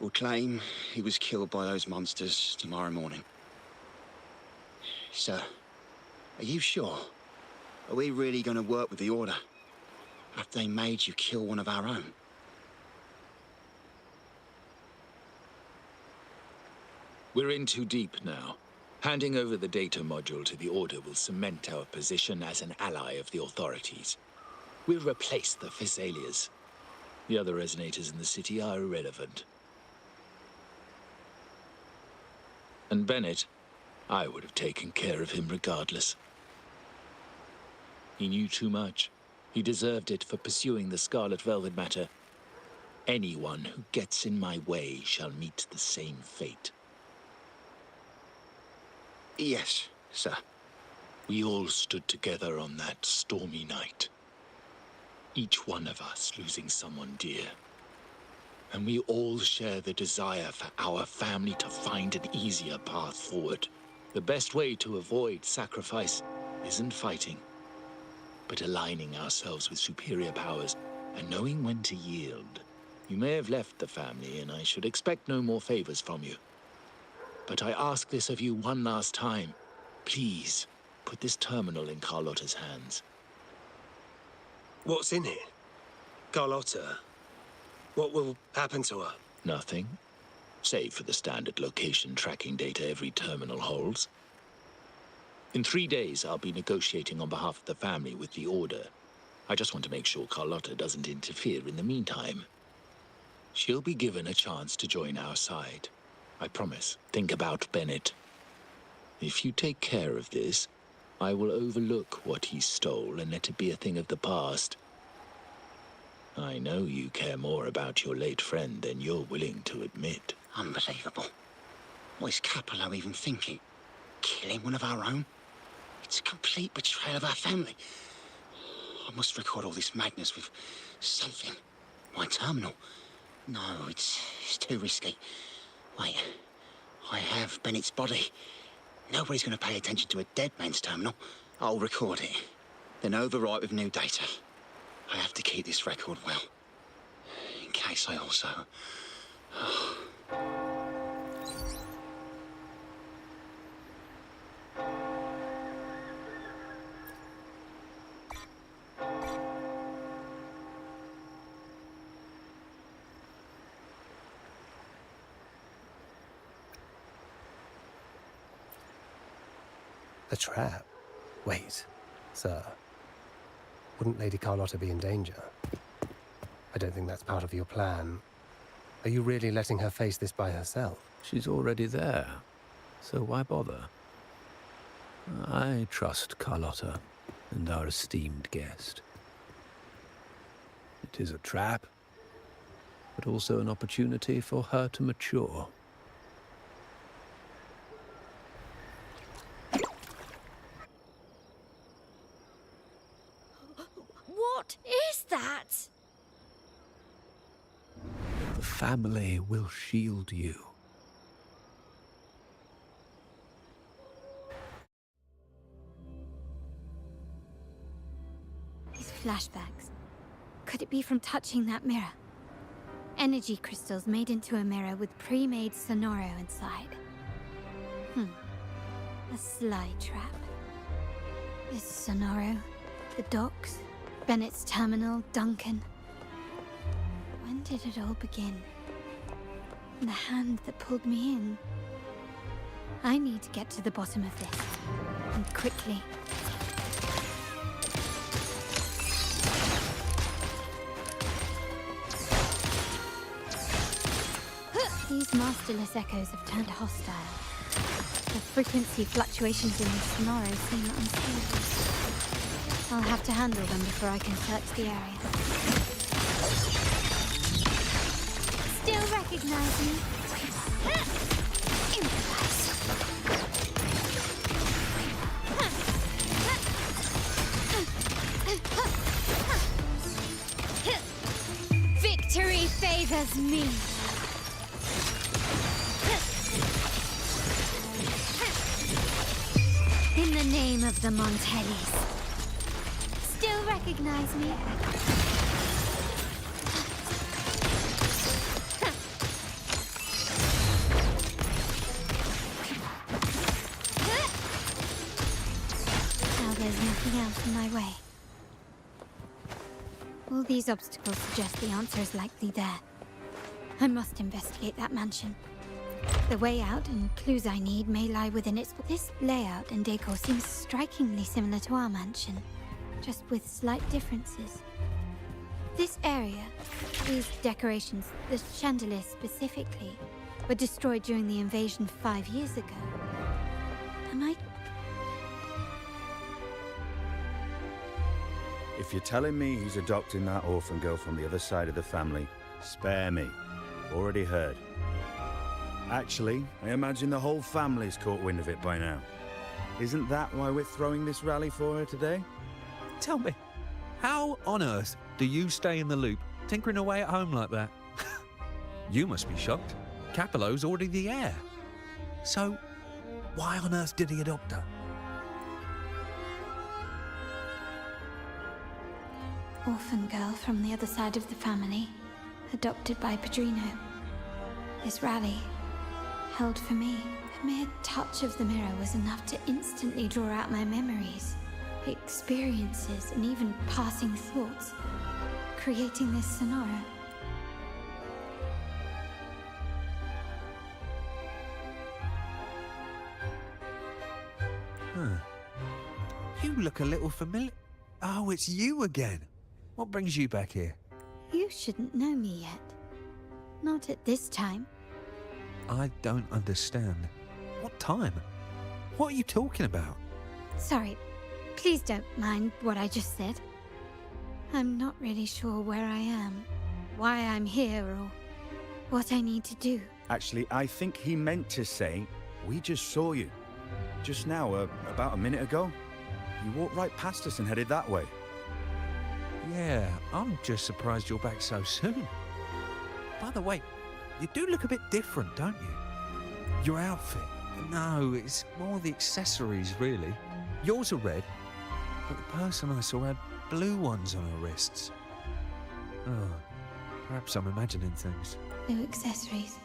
We'll claim he was killed by those monsters tomorrow morning. Sir, are you sure? Are we really going to work with the Order? Have they made you kill one of our own? We're in too deep now. Handing over the data module to the Order will cement our position as an ally of the authorities. We'll replace the Physaelias. The other resonators in the city are irrelevant. And Bennett, I would have taken care of him regardless. He knew too much. He deserved it for pursuing the Scarlet Velvet matter. Anyone who gets in my way shall meet the same fate. Yes, sir. We all stood together on that stormy night. Each one of us losing someone dear. And we all share the desire for our family to find an easier path forward. The best way to avoid sacrifice isn't fighting, but aligning ourselves with superior powers and knowing when to yield. You may have left the family, and I should expect no more favors from you. But I ask this of you one last time. Please, put this terminal in Carlotta's hands. What's in it? Carlotta? What will happen to her? Nothing. Save for the standard location tracking data every terminal holds. In 3 days, I'll be negotiating on behalf of the family with the Order. I just want to make sure Carlotta doesn't interfere in the meantime. She'll be given a chance to join our side. I promise. Think about Bennett. If you take care of this, I will overlook what he stole and let it be a thing of the past. I know you care more about your late friend than you're willing to admit. Unbelievable. What is Capello even thinking? Killing one of our own? It's a complete betrayal of our family. I must record all this madness with something. My terminal. No, it's too risky. Wait, I have Bennett's body. Nobody's going to pay attention to a dead man's terminal. I'll record it, then overwrite with new data. I have to keep this record well, in case I also... A trap? Wait, sir. Wouldn't Lady Carlotta be in danger? I don't think that's part of your plan. Are you really letting her face this by herself? She's already there, so why bother? I trust Carlotta and our esteemed guest. It is a trap, but also an opportunity for her to mature. What is that? The family will shield you. These flashbacks. Could it be from touching that mirror? Energy crystals made into a mirror with pre-made Sonoro inside. A sly trap. This Sonoro, the docks, Bennett's terminal, Duncan. When did it all begin? The hand that pulled me in. I need to get to the bottom of this. And quickly. These masterless echoes have turned hostile. The frequency fluctuations in the Sonoro seem unstable. I'll have to handle them before I can search the area. Still recognize me? Improvise. Victory favors me. In the name of the Montellis. Still recognize me? Now there's nothing else in my way. All these obstacles suggest the answer is likely there. I must investigate that mansion. The way out and clues I need may lie within its... This layout and decor seems strikingly similar to our mansion, just with slight differences. This area, these decorations, the chandelier specifically, were destroyed during the invasion 5 years ago. Am I... If you're telling me he's adopting that orphan girl from the other side of the family, spare me. Already heard. Actually, I imagine the whole family's caught wind of it by now. Isn't that why we're throwing this rally for her today? Tell me, how on earth do you stay in the loop, tinkering away at home like that? You must be shocked. Capello's already the heir. So, why on earth did he adopt her? Orphan girl from the other side of the family, adopted by Padrino. This rally, held for me. The mere touch of the mirror was enough to instantly draw out my memories, experiences, and even passing thoughts, creating this Sonoro. Huh. You look a little familiar. Oh, it's you again. What brings you back here? You shouldn't know me yet. Not at this time. I don't understand. What time? What are you talking about? Sorry, please don't mind what I just said. I'm not really sure where I am, why I'm here, or what I need to do. Actually, I think he meant to say, we just saw you. Just now, about a minute ago. You walked right past us and headed that way. Yeah, I'm just surprised you're back so soon. By the way, you do look a bit different, don't you? Your outfit. No, it's more the accessories, really. Yours are red, but the person I saw had blue ones on her wrists. Oh, perhaps I'm imagining things. Blue accessories.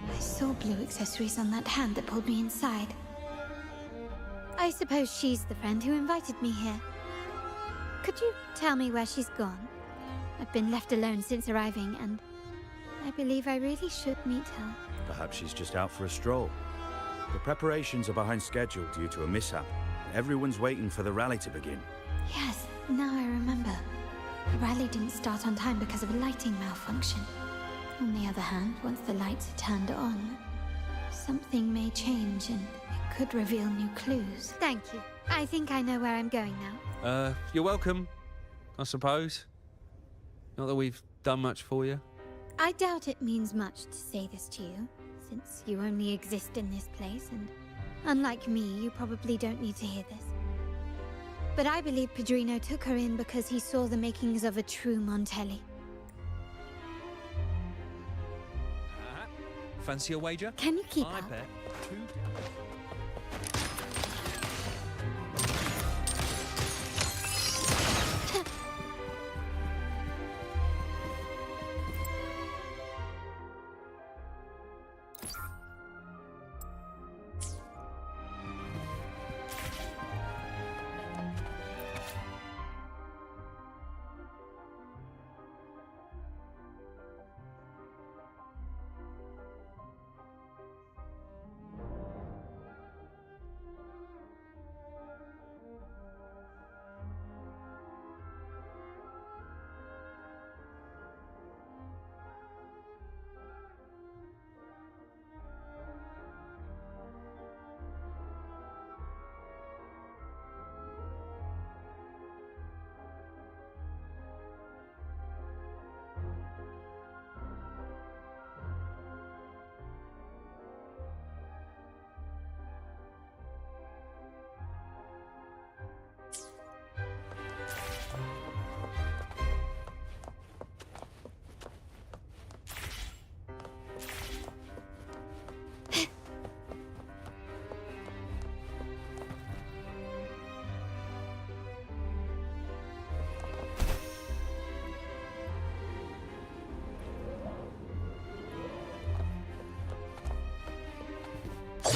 I saw blue accessories on that hand that pulled me inside. I suppose she's the friend who invited me here. Could you tell me where she's gone? I've been left alone since arriving, and I believe I really should meet her. Perhaps she's just out for a stroll. The preparations are behind schedule due to a mishap. Everyone's waiting for the rally to begin. Yes, now I remember. The rally didn't start on time because of a lighting malfunction. On the other hand, once the lights are turned on, something may change and it could reveal new clues. Thank you. I think I know where I'm going now. You're welcome, I suppose. Not that we've done much for you. I doubt it means much to say this to you, since you only exist in this place, and unlike me, you probably don't need to hear this. But I believe Padrino took her in because he saw the makings of a true Montelli. Fancy a wager? Can you keep I up? bet 2.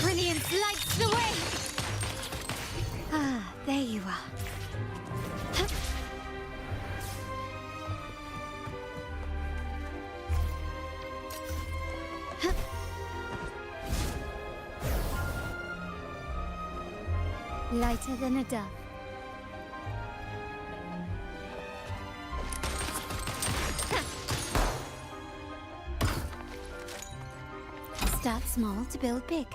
Brilliance lights the way! Ah, there you are. Huh? Huh? Lighter than a dove. Start small to build big.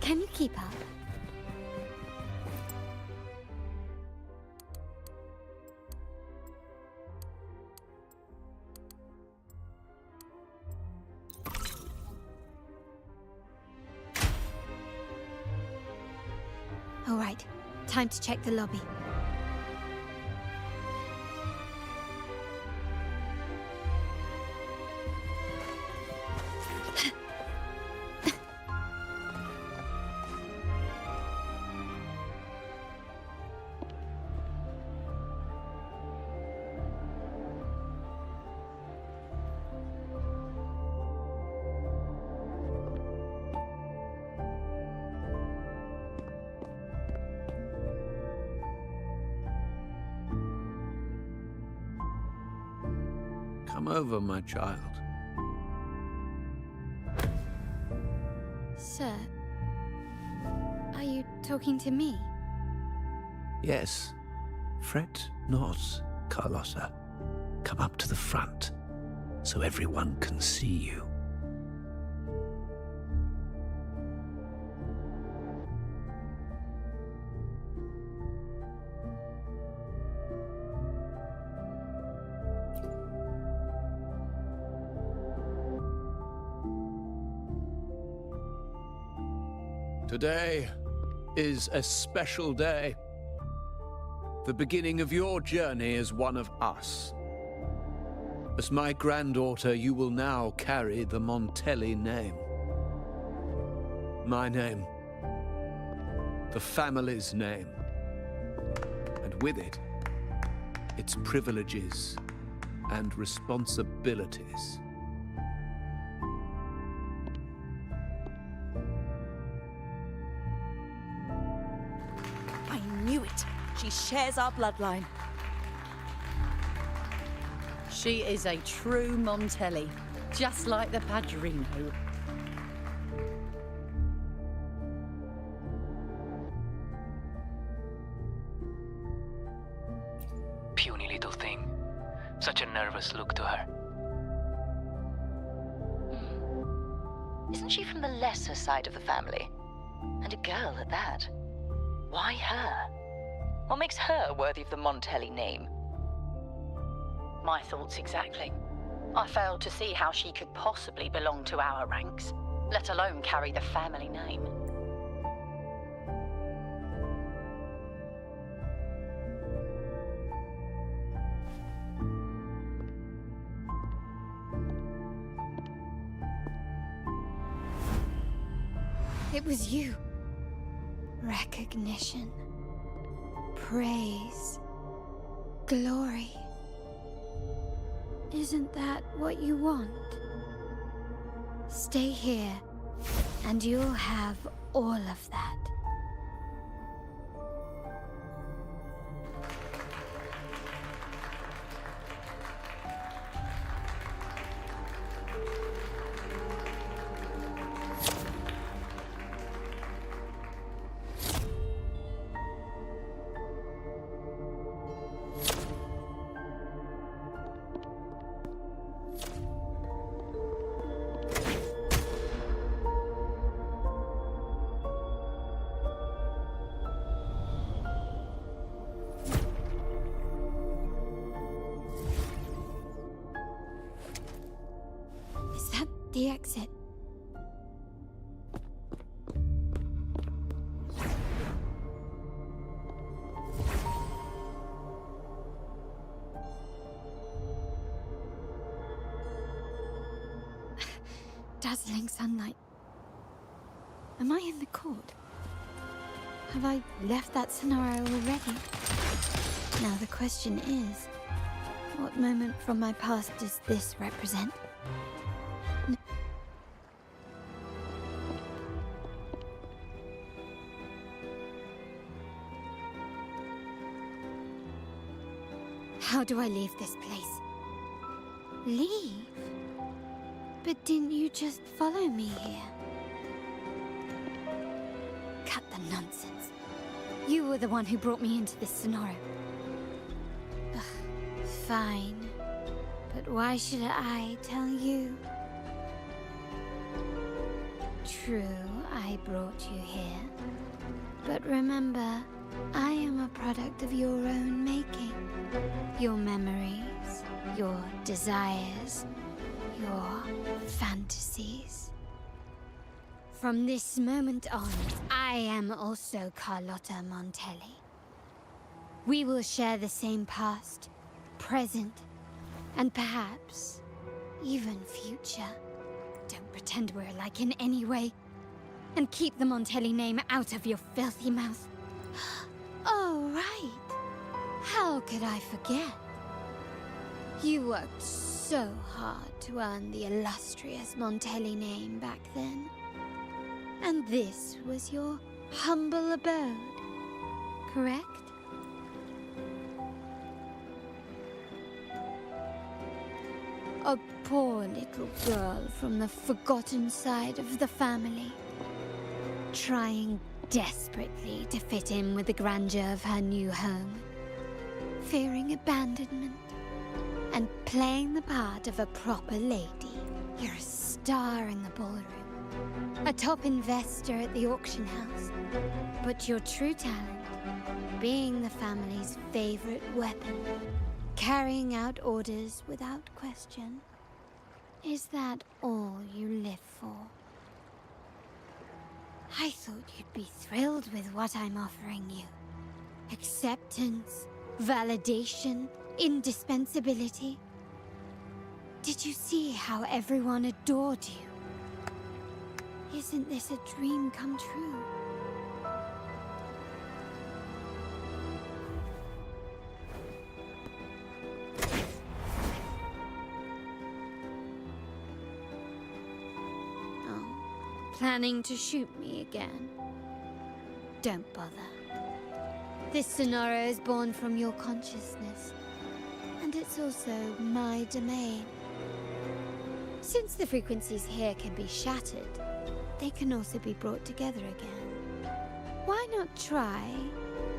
Can you keep up? All right, time to check the lobby. Come over, my child. Sir, are you talking to me? Yes. Fret not, Carlotta. Come up to the front, so everyone can see you. Today is a special day. The beginning of your journey as one of us. As my granddaughter, you will now carry the Montelli name. My name. The family's name. And with it, its privileges and responsibilities. I knew it. She shares our bloodline. She is a true Montelli, just like the Padrino. Puny little thing. Such a nervous look to her. Isn't she from the lesser side of the family? And a girl at that. Why her? What makes her worthy of the Montelli name? My thoughts exactly. I failed to see how she could possibly belong to our ranks, let alone carry the family name. It was you. Recognition. Praise. Glory. Isn't that what you want? Stay here, and you'll have all of that. Is that the exit? Dazzling sunlight. Am I in the court? Have I left that scenario already? Now the question is, what moment from my past does this represent? How do I leave this place? Leave? But didn't you just follow me here? Cut the nonsense. You were the one who brought me into this scenario. Ugh, fine. But why should I tell you? True, I brought you here. But remember, I am a product of your own making. Your memories, your desires, your fantasies. From this moment on, I am also Carlotta Montelli. We will share the same past, present, and perhaps even future. Don't pretend we're alike in any way, and keep the Montelli name out of your filthy mouth. Oh, right. How could I forget? You worked so hard to earn the illustrious Montelli name back then. And this was your humble abode, correct? A poor little girl from the forgotten side of the family, trying desperately to fit in with the grandeur of her new home, fearing abandonment, and playing the part of a proper lady. You're a star in the ballroom, a top investor at the auction house, but your true talent, being the family's favorite weapon, carrying out orders without question. Is that all you live for? I thought you'd be thrilled with what I'm offering you. Acceptance, validation, indispensability. Did you see how everyone adored you? Isn't this a dream come true? Planning to shoot me again? Don't bother. This scenario is born from your consciousness, and it's also my domain. Since the frequencies here can be shattered, they can also be brought together again. Why not try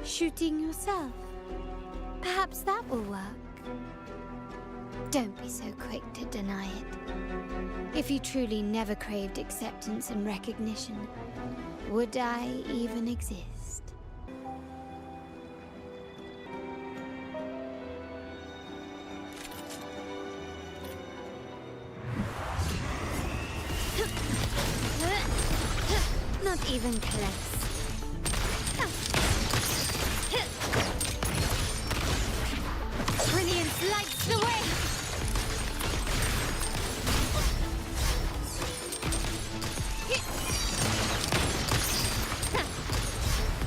shooting yourself? Perhaps that will work. Don't be so quick to deny it. If you truly never craved acceptance and recognition, would I even exist? Not even close. Brilliance lights the way!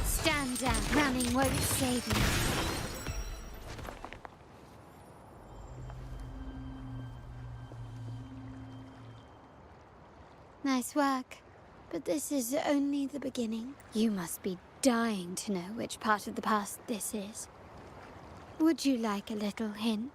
Stand down. Running won't save me. Nice work. But this is only the beginning. You must be dying to know which part of the past this is. Would you like a little hint?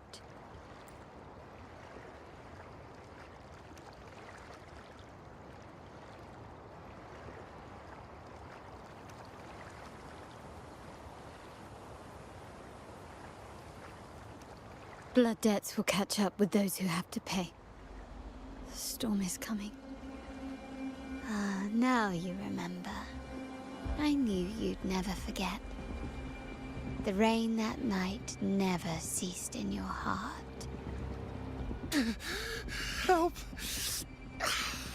Blood debts will catch up with those who have to pay. The storm is coming. Ah, now you remember. I knew you'd never forget. The rain that night never ceased in your heart. Help!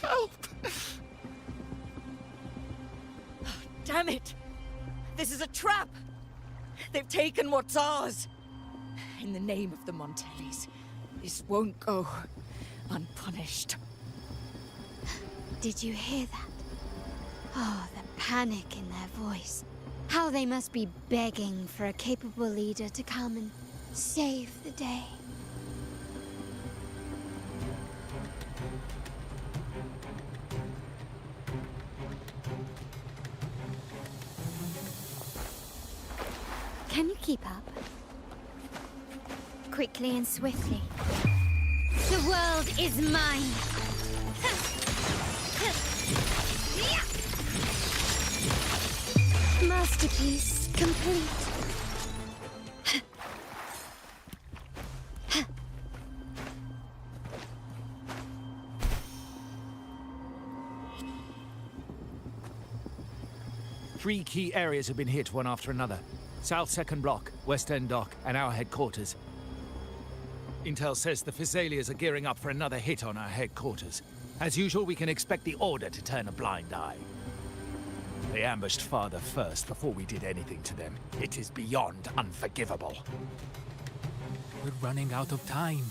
Help! Damn it! This is a trap! They've taken what's ours! In the name of the Montellis, this won't go unpunished. Did you hear that? Oh, the panic in their voice. How they must be begging for a capable leader to come and save the day. Can you keep up? Quickly and swiftly. The world is mine! Masterpiece complete. Three key areas have been hit one after another. South Second Block, West End Dock, and our headquarters. Intel says the Physaelias are gearing up for another hit on our headquarters. As usual, we can expect the Order to turn a blind eye. They ambushed Father first before we did anything to them. It is beyond unforgivable. We're running out of time.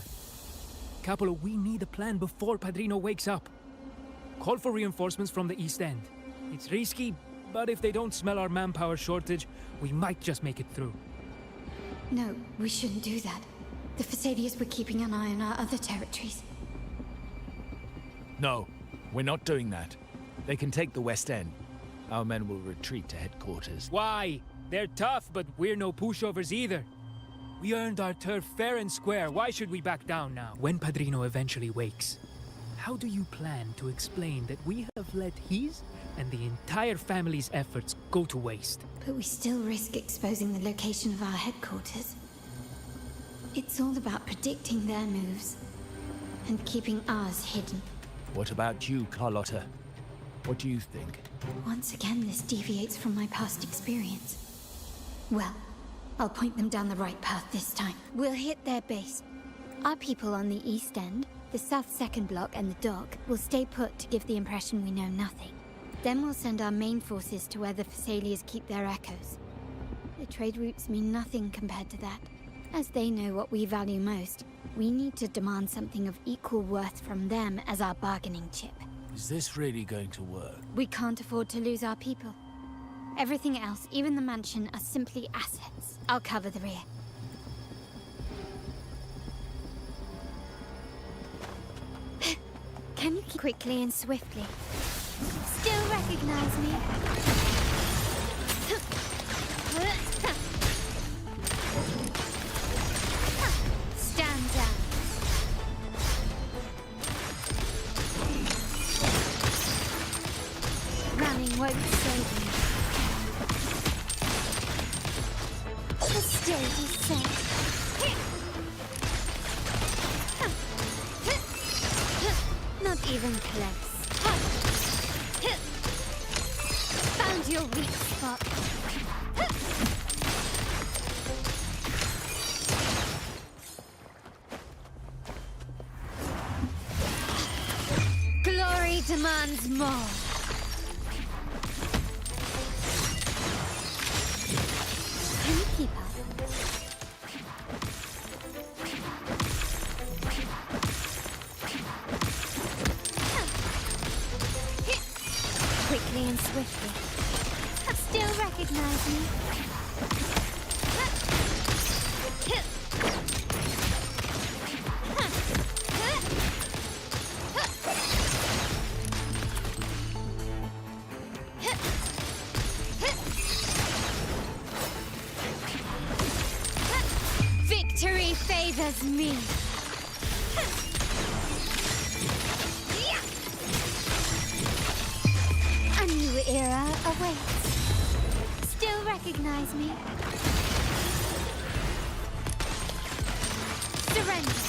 Capolo, we need a plan before Padrino wakes up. Call for reinforcements from the East End. It's risky, but if they don't smell our manpower shortage, we might just make it through. No, we shouldn't do that. The Physaelias were keeping an eye on our other territories. No, we're not doing that. They can take the West End. Our men will retreat to headquarters. Why? They're tough, but we're no pushovers either. We earned our turf fair and square. Why should we back down now? When Padrino eventually wakes, how do you plan to explain that we have let his and the entire family's efforts go to waste? But we still risk exposing the location of our headquarters. It's all about predicting their moves and keeping ours hidden. What about you, Carlotta? What do you think? Once again, this deviates from my past experience. Well, I'll point them down the right path this time. We'll hit their base. Our people on the east end, the south second block and the dock will stay put to give the impression we know nothing. Then we'll send our main forces to where the Phassalias keep their echoes. The trade routes mean nothing compared to that. As they know what we value most, we need to demand something of equal worth from them as our bargaining chip. Is this really going to work? We can't afford to lose our people. Everything else, even the mansion, are simply assets. I'll cover the rear. Can you keep quickly and swiftly? Still recognize me? Stand down. Running won't save me. The stage is set. Not even close. Found your weak spot. Glory demands more. Can you keep up? Quickly and swiftly. Still recognize me? Victory favors me. A new era awaits. Still recognize me? Surrender.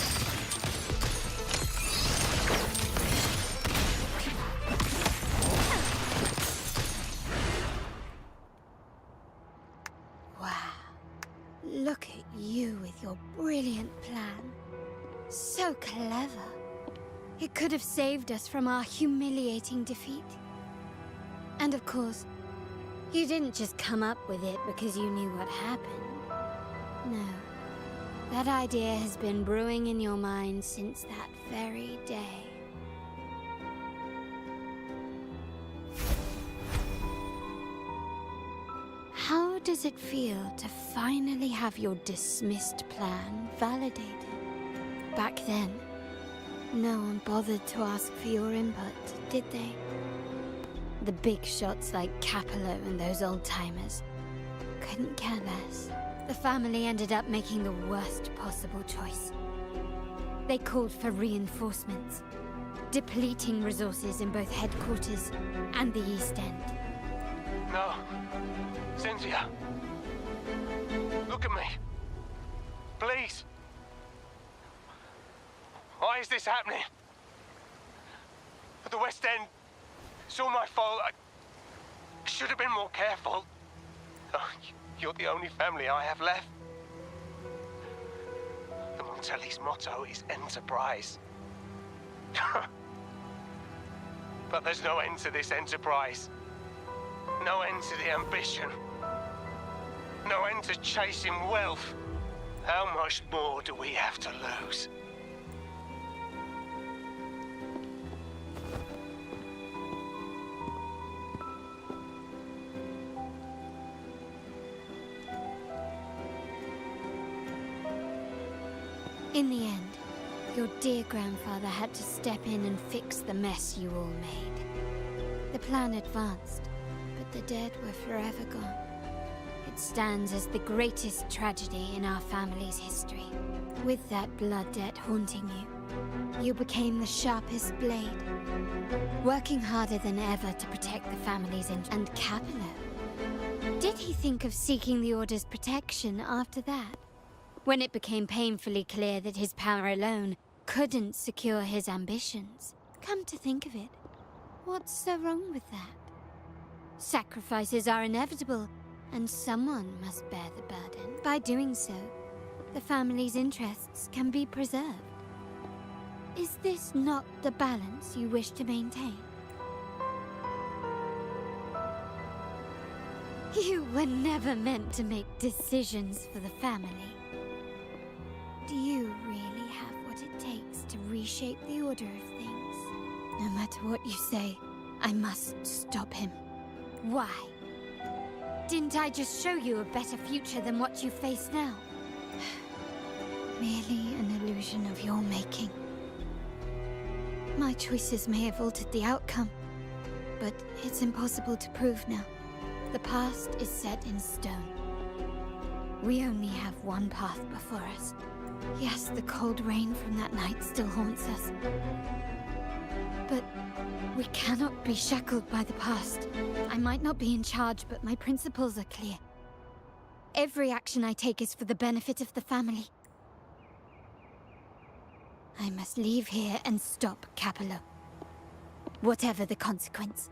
Wow. Look at you with your brilliant plan. So clever. It could have saved us from our humiliating defeat. And of course, you didn't just come up with it because you knew what happened. No. That idea has been brewing in your mind since that very day. How does it feel to finally have your dismissed plan validated? Back then, no one bothered to ask for your input, did they? The big shots like Capello and those old-timers couldn't care less. The family ended up making the worst possible choice. They called for reinforcements, depleting resources in both headquarters and the East End. No. Cynthia. Look at me. Please. Why is this happening? At the West End, it's all my fault. I should have been more careful. Oh, you're the only family I have left. The Montelli's motto is enterprise. But there's no end to this enterprise. No end to the ambition. No end to chasing wealth. How much more do we have to lose? In the end, your dear grandfather had to step in and fix the mess you all made. The plan advanced, but the dead were forever gone. that stands as the greatest tragedy in our family's history. With that blood debt haunting you, you became the sharpest blade, working harder than ever to protect the family's and Capello. Did he think of seeking the Order's protection after that? When it became painfully clear that his power alone couldn't secure his ambitions. Come to think of it, what's so wrong with that? Sacrifices are inevitable, and someone must bear the burden. By doing so, the family's interests can be preserved. Is this not the balance you wish to maintain? You were never meant to make decisions for the family. Do you really have what it takes to reshape the order of things? No matter what you say, I must stop him. Why? Didn't I just show you a better future than what you face now? Merely an illusion of your making. My choices may have altered the outcome, but it's impossible to prove now. The past is set in stone. We only have one path before us. Yes, the cold rain from that night still haunts us. But we cannot be shackled by the past. I might not be in charge, but my principles are clear. Every action I take is for the benefit of the family. I must leave here and stop Capello. Whatever the consequence.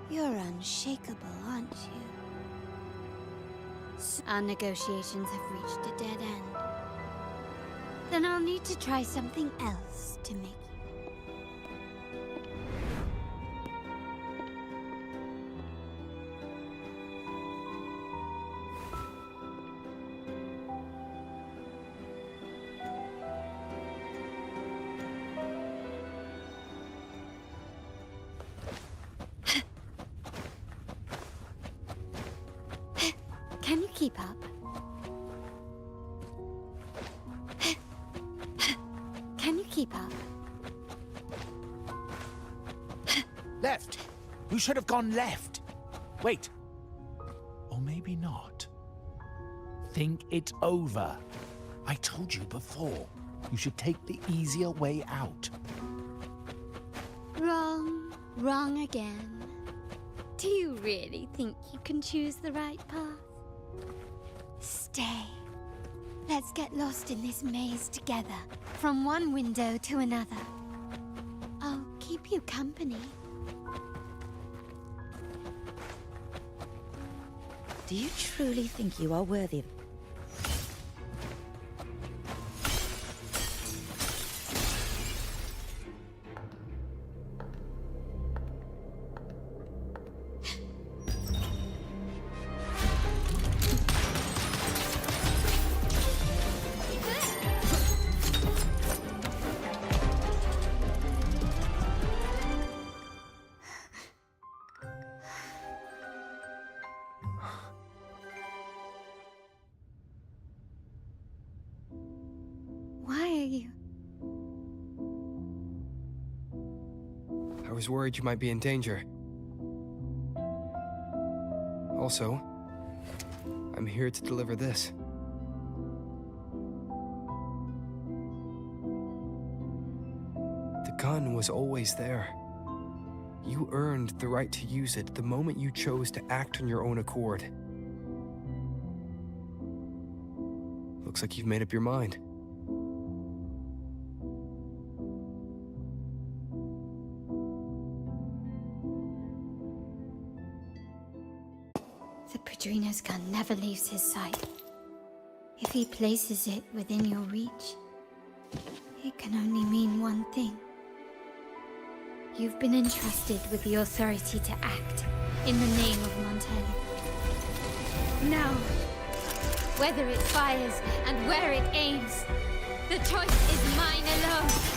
You're unshakable, aren't you? Our negotiations have reached a dead end. Then I'll need to try something else to make Can you keep up? Can you keep up? Left! You should have gone left! Wait. Or maybe not. Think it over. I told you before. You should take the easier way out. Wrong. Wrong again. Do you really think you can choose the right path? Stay. Let's get lost in this maze together, from one window to another. I'll keep you company. Do you truly think you are worthy of... Why are you? I was worried you might be in danger. Also, I'm here to deliver this. The gun was always there. You earned the right to use it the moment you chose to act on your own accord. Looks like you've made up your mind. The Padrino's gun never leaves his sight. If he places it within your reach, it can only mean one thing. You've been entrusted with the authority to act in the name of Montaigne. Now, whether it fires and where it aims, the choice is mine alone.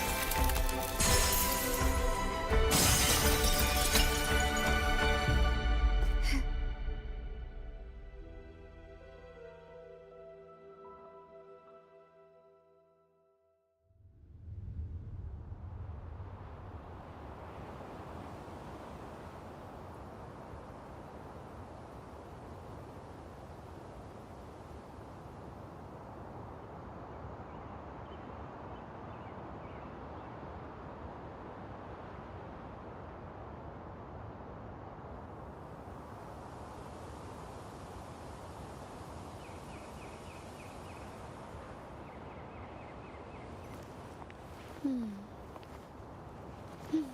Hmm. Hmm.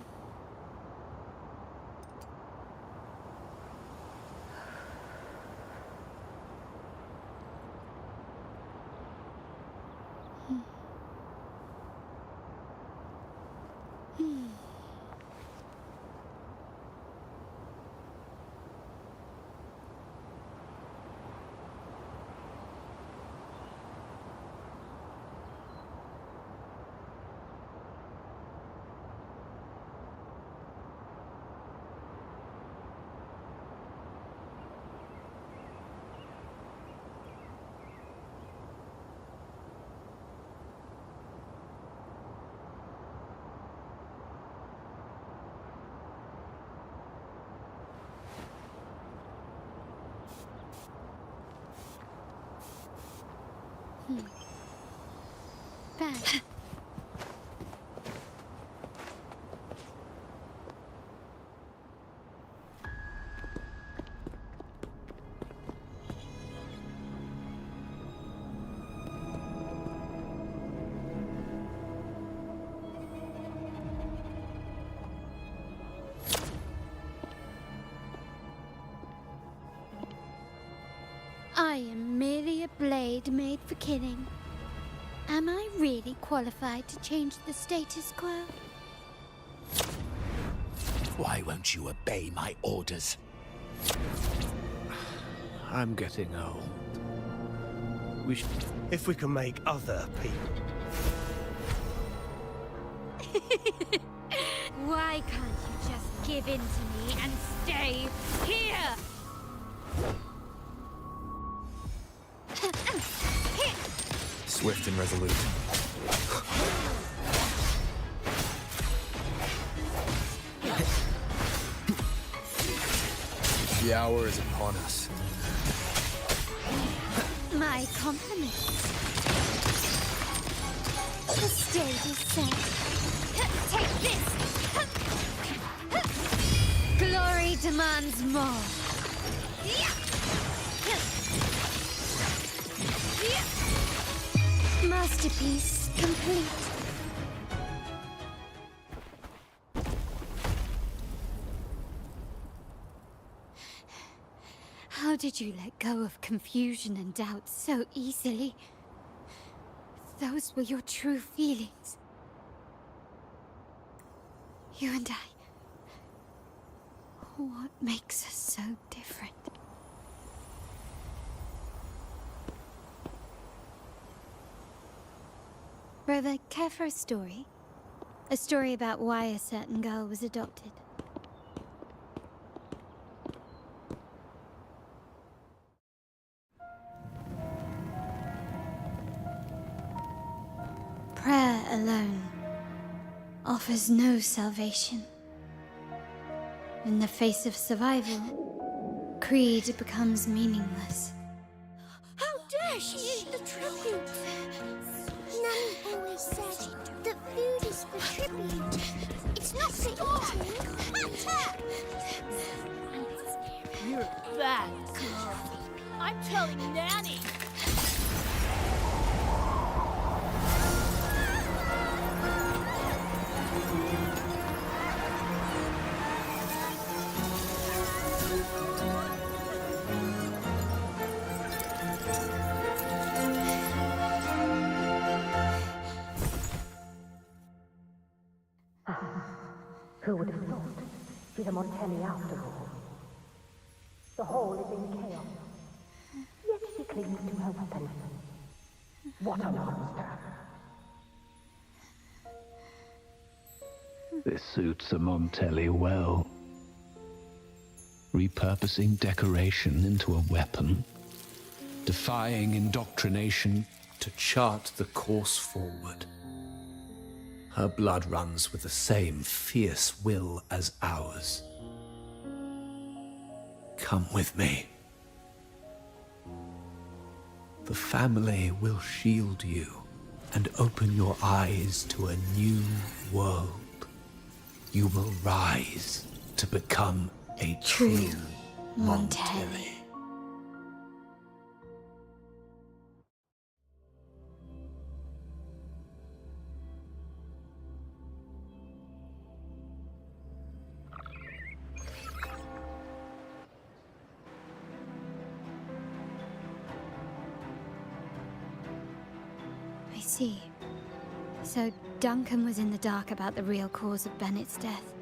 Hmm. Bad. I am merely a blade made for killing. Am I really qualified to change the status quo? Why won't you obey my orders? I'm getting old. If we can make other people... Why can't you just give in to me and stay here? Swift and resolute. The hour is upon us. My compliments. The stage is set. Take this! Glory demands more. Masterpiece complete. How did you let go of confusion and doubt so easily? Those were your true feelings. You and I. What makes us so different? Rover, care for a story? A story about why a certain girl was adopted. Prayer alone offers no salvation. In the face of survival, creed becomes meaningless. How dare she eat the tribute? Nanny always said that food is for tribute. It's not for eating. You're a bad girl. I'm telling Nanny. Who would have thought? She's a Montelli after all. The hall is in chaos. Yet she clings to her weapon. What a monster! This suits a Montelli well. Repurposing decoration into a weapon, defying indoctrination to chart the course forward. Her blood runs with the same fierce will as ours. Come with me. The family will shield you and open your eyes to a new world. You will rise to become a true Montelli. see. So Duncan was in the dark about the real cause of Bennett's death.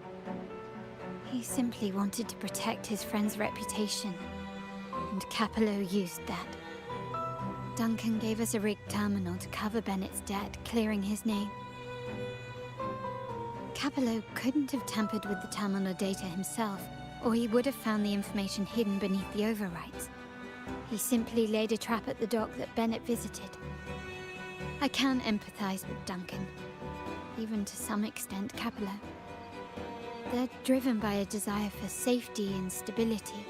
He simply wanted to protect his friend's reputation, and Capello used that. Duncan gave us a rigged terminal to cover Bennett's debt, clearing his name. Capello couldn't have tampered with the terminal data himself, or he would have found the information hidden beneath the overwrites. He simply laid a trap at the dock that Bennett visited. I can empathize with Duncan, even to some extent Capello. They're driven by a desire for safety and stability.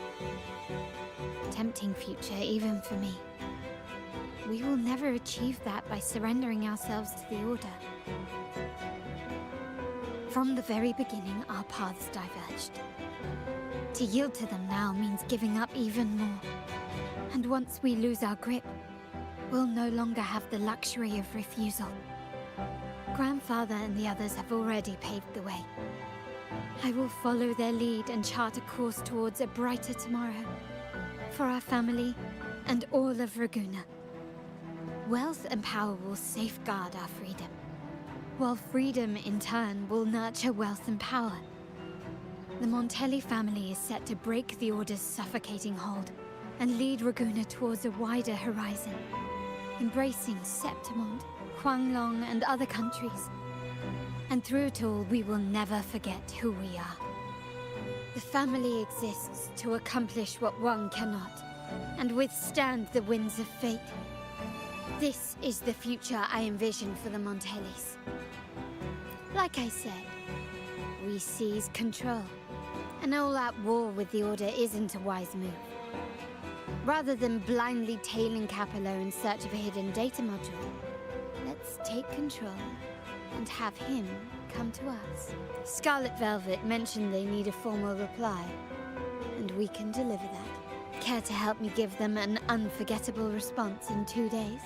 Tempting future, even for me. We will never achieve that by surrendering ourselves to the Order. From the very beginning, our paths diverged. To yield to them now means giving up even more. And once we lose our grip, we'll no longer have the luxury of refusal. Grandfather and the others have already paved the way. I will follow their lead and chart a course towards a brighter tomorrow. For our family and all of Raguna. Wealth and power will safeguard our freedom, while freedom in turn will nurture wealth and power. The Montelli family is set to break the Order's suffocating hold and lead Raguna towards a wider horizon, embracing Septimond, Huanglong, and other countries. And through it all, we will never forget who we are. The family exists to accomplish what one cannot, and withstand the winds of fate. This is the future I envision for the Montellis. Like I said, we seize control. An all-out war with the Order isn't a wise move. Rather than blindly tailing Capello in search of a hidden data module, let's take control and have him come to us. Scarlet Velvet mentioned they need a formal reply, and we can deliver that. Care to help me give them an unforgettable response in 2 days?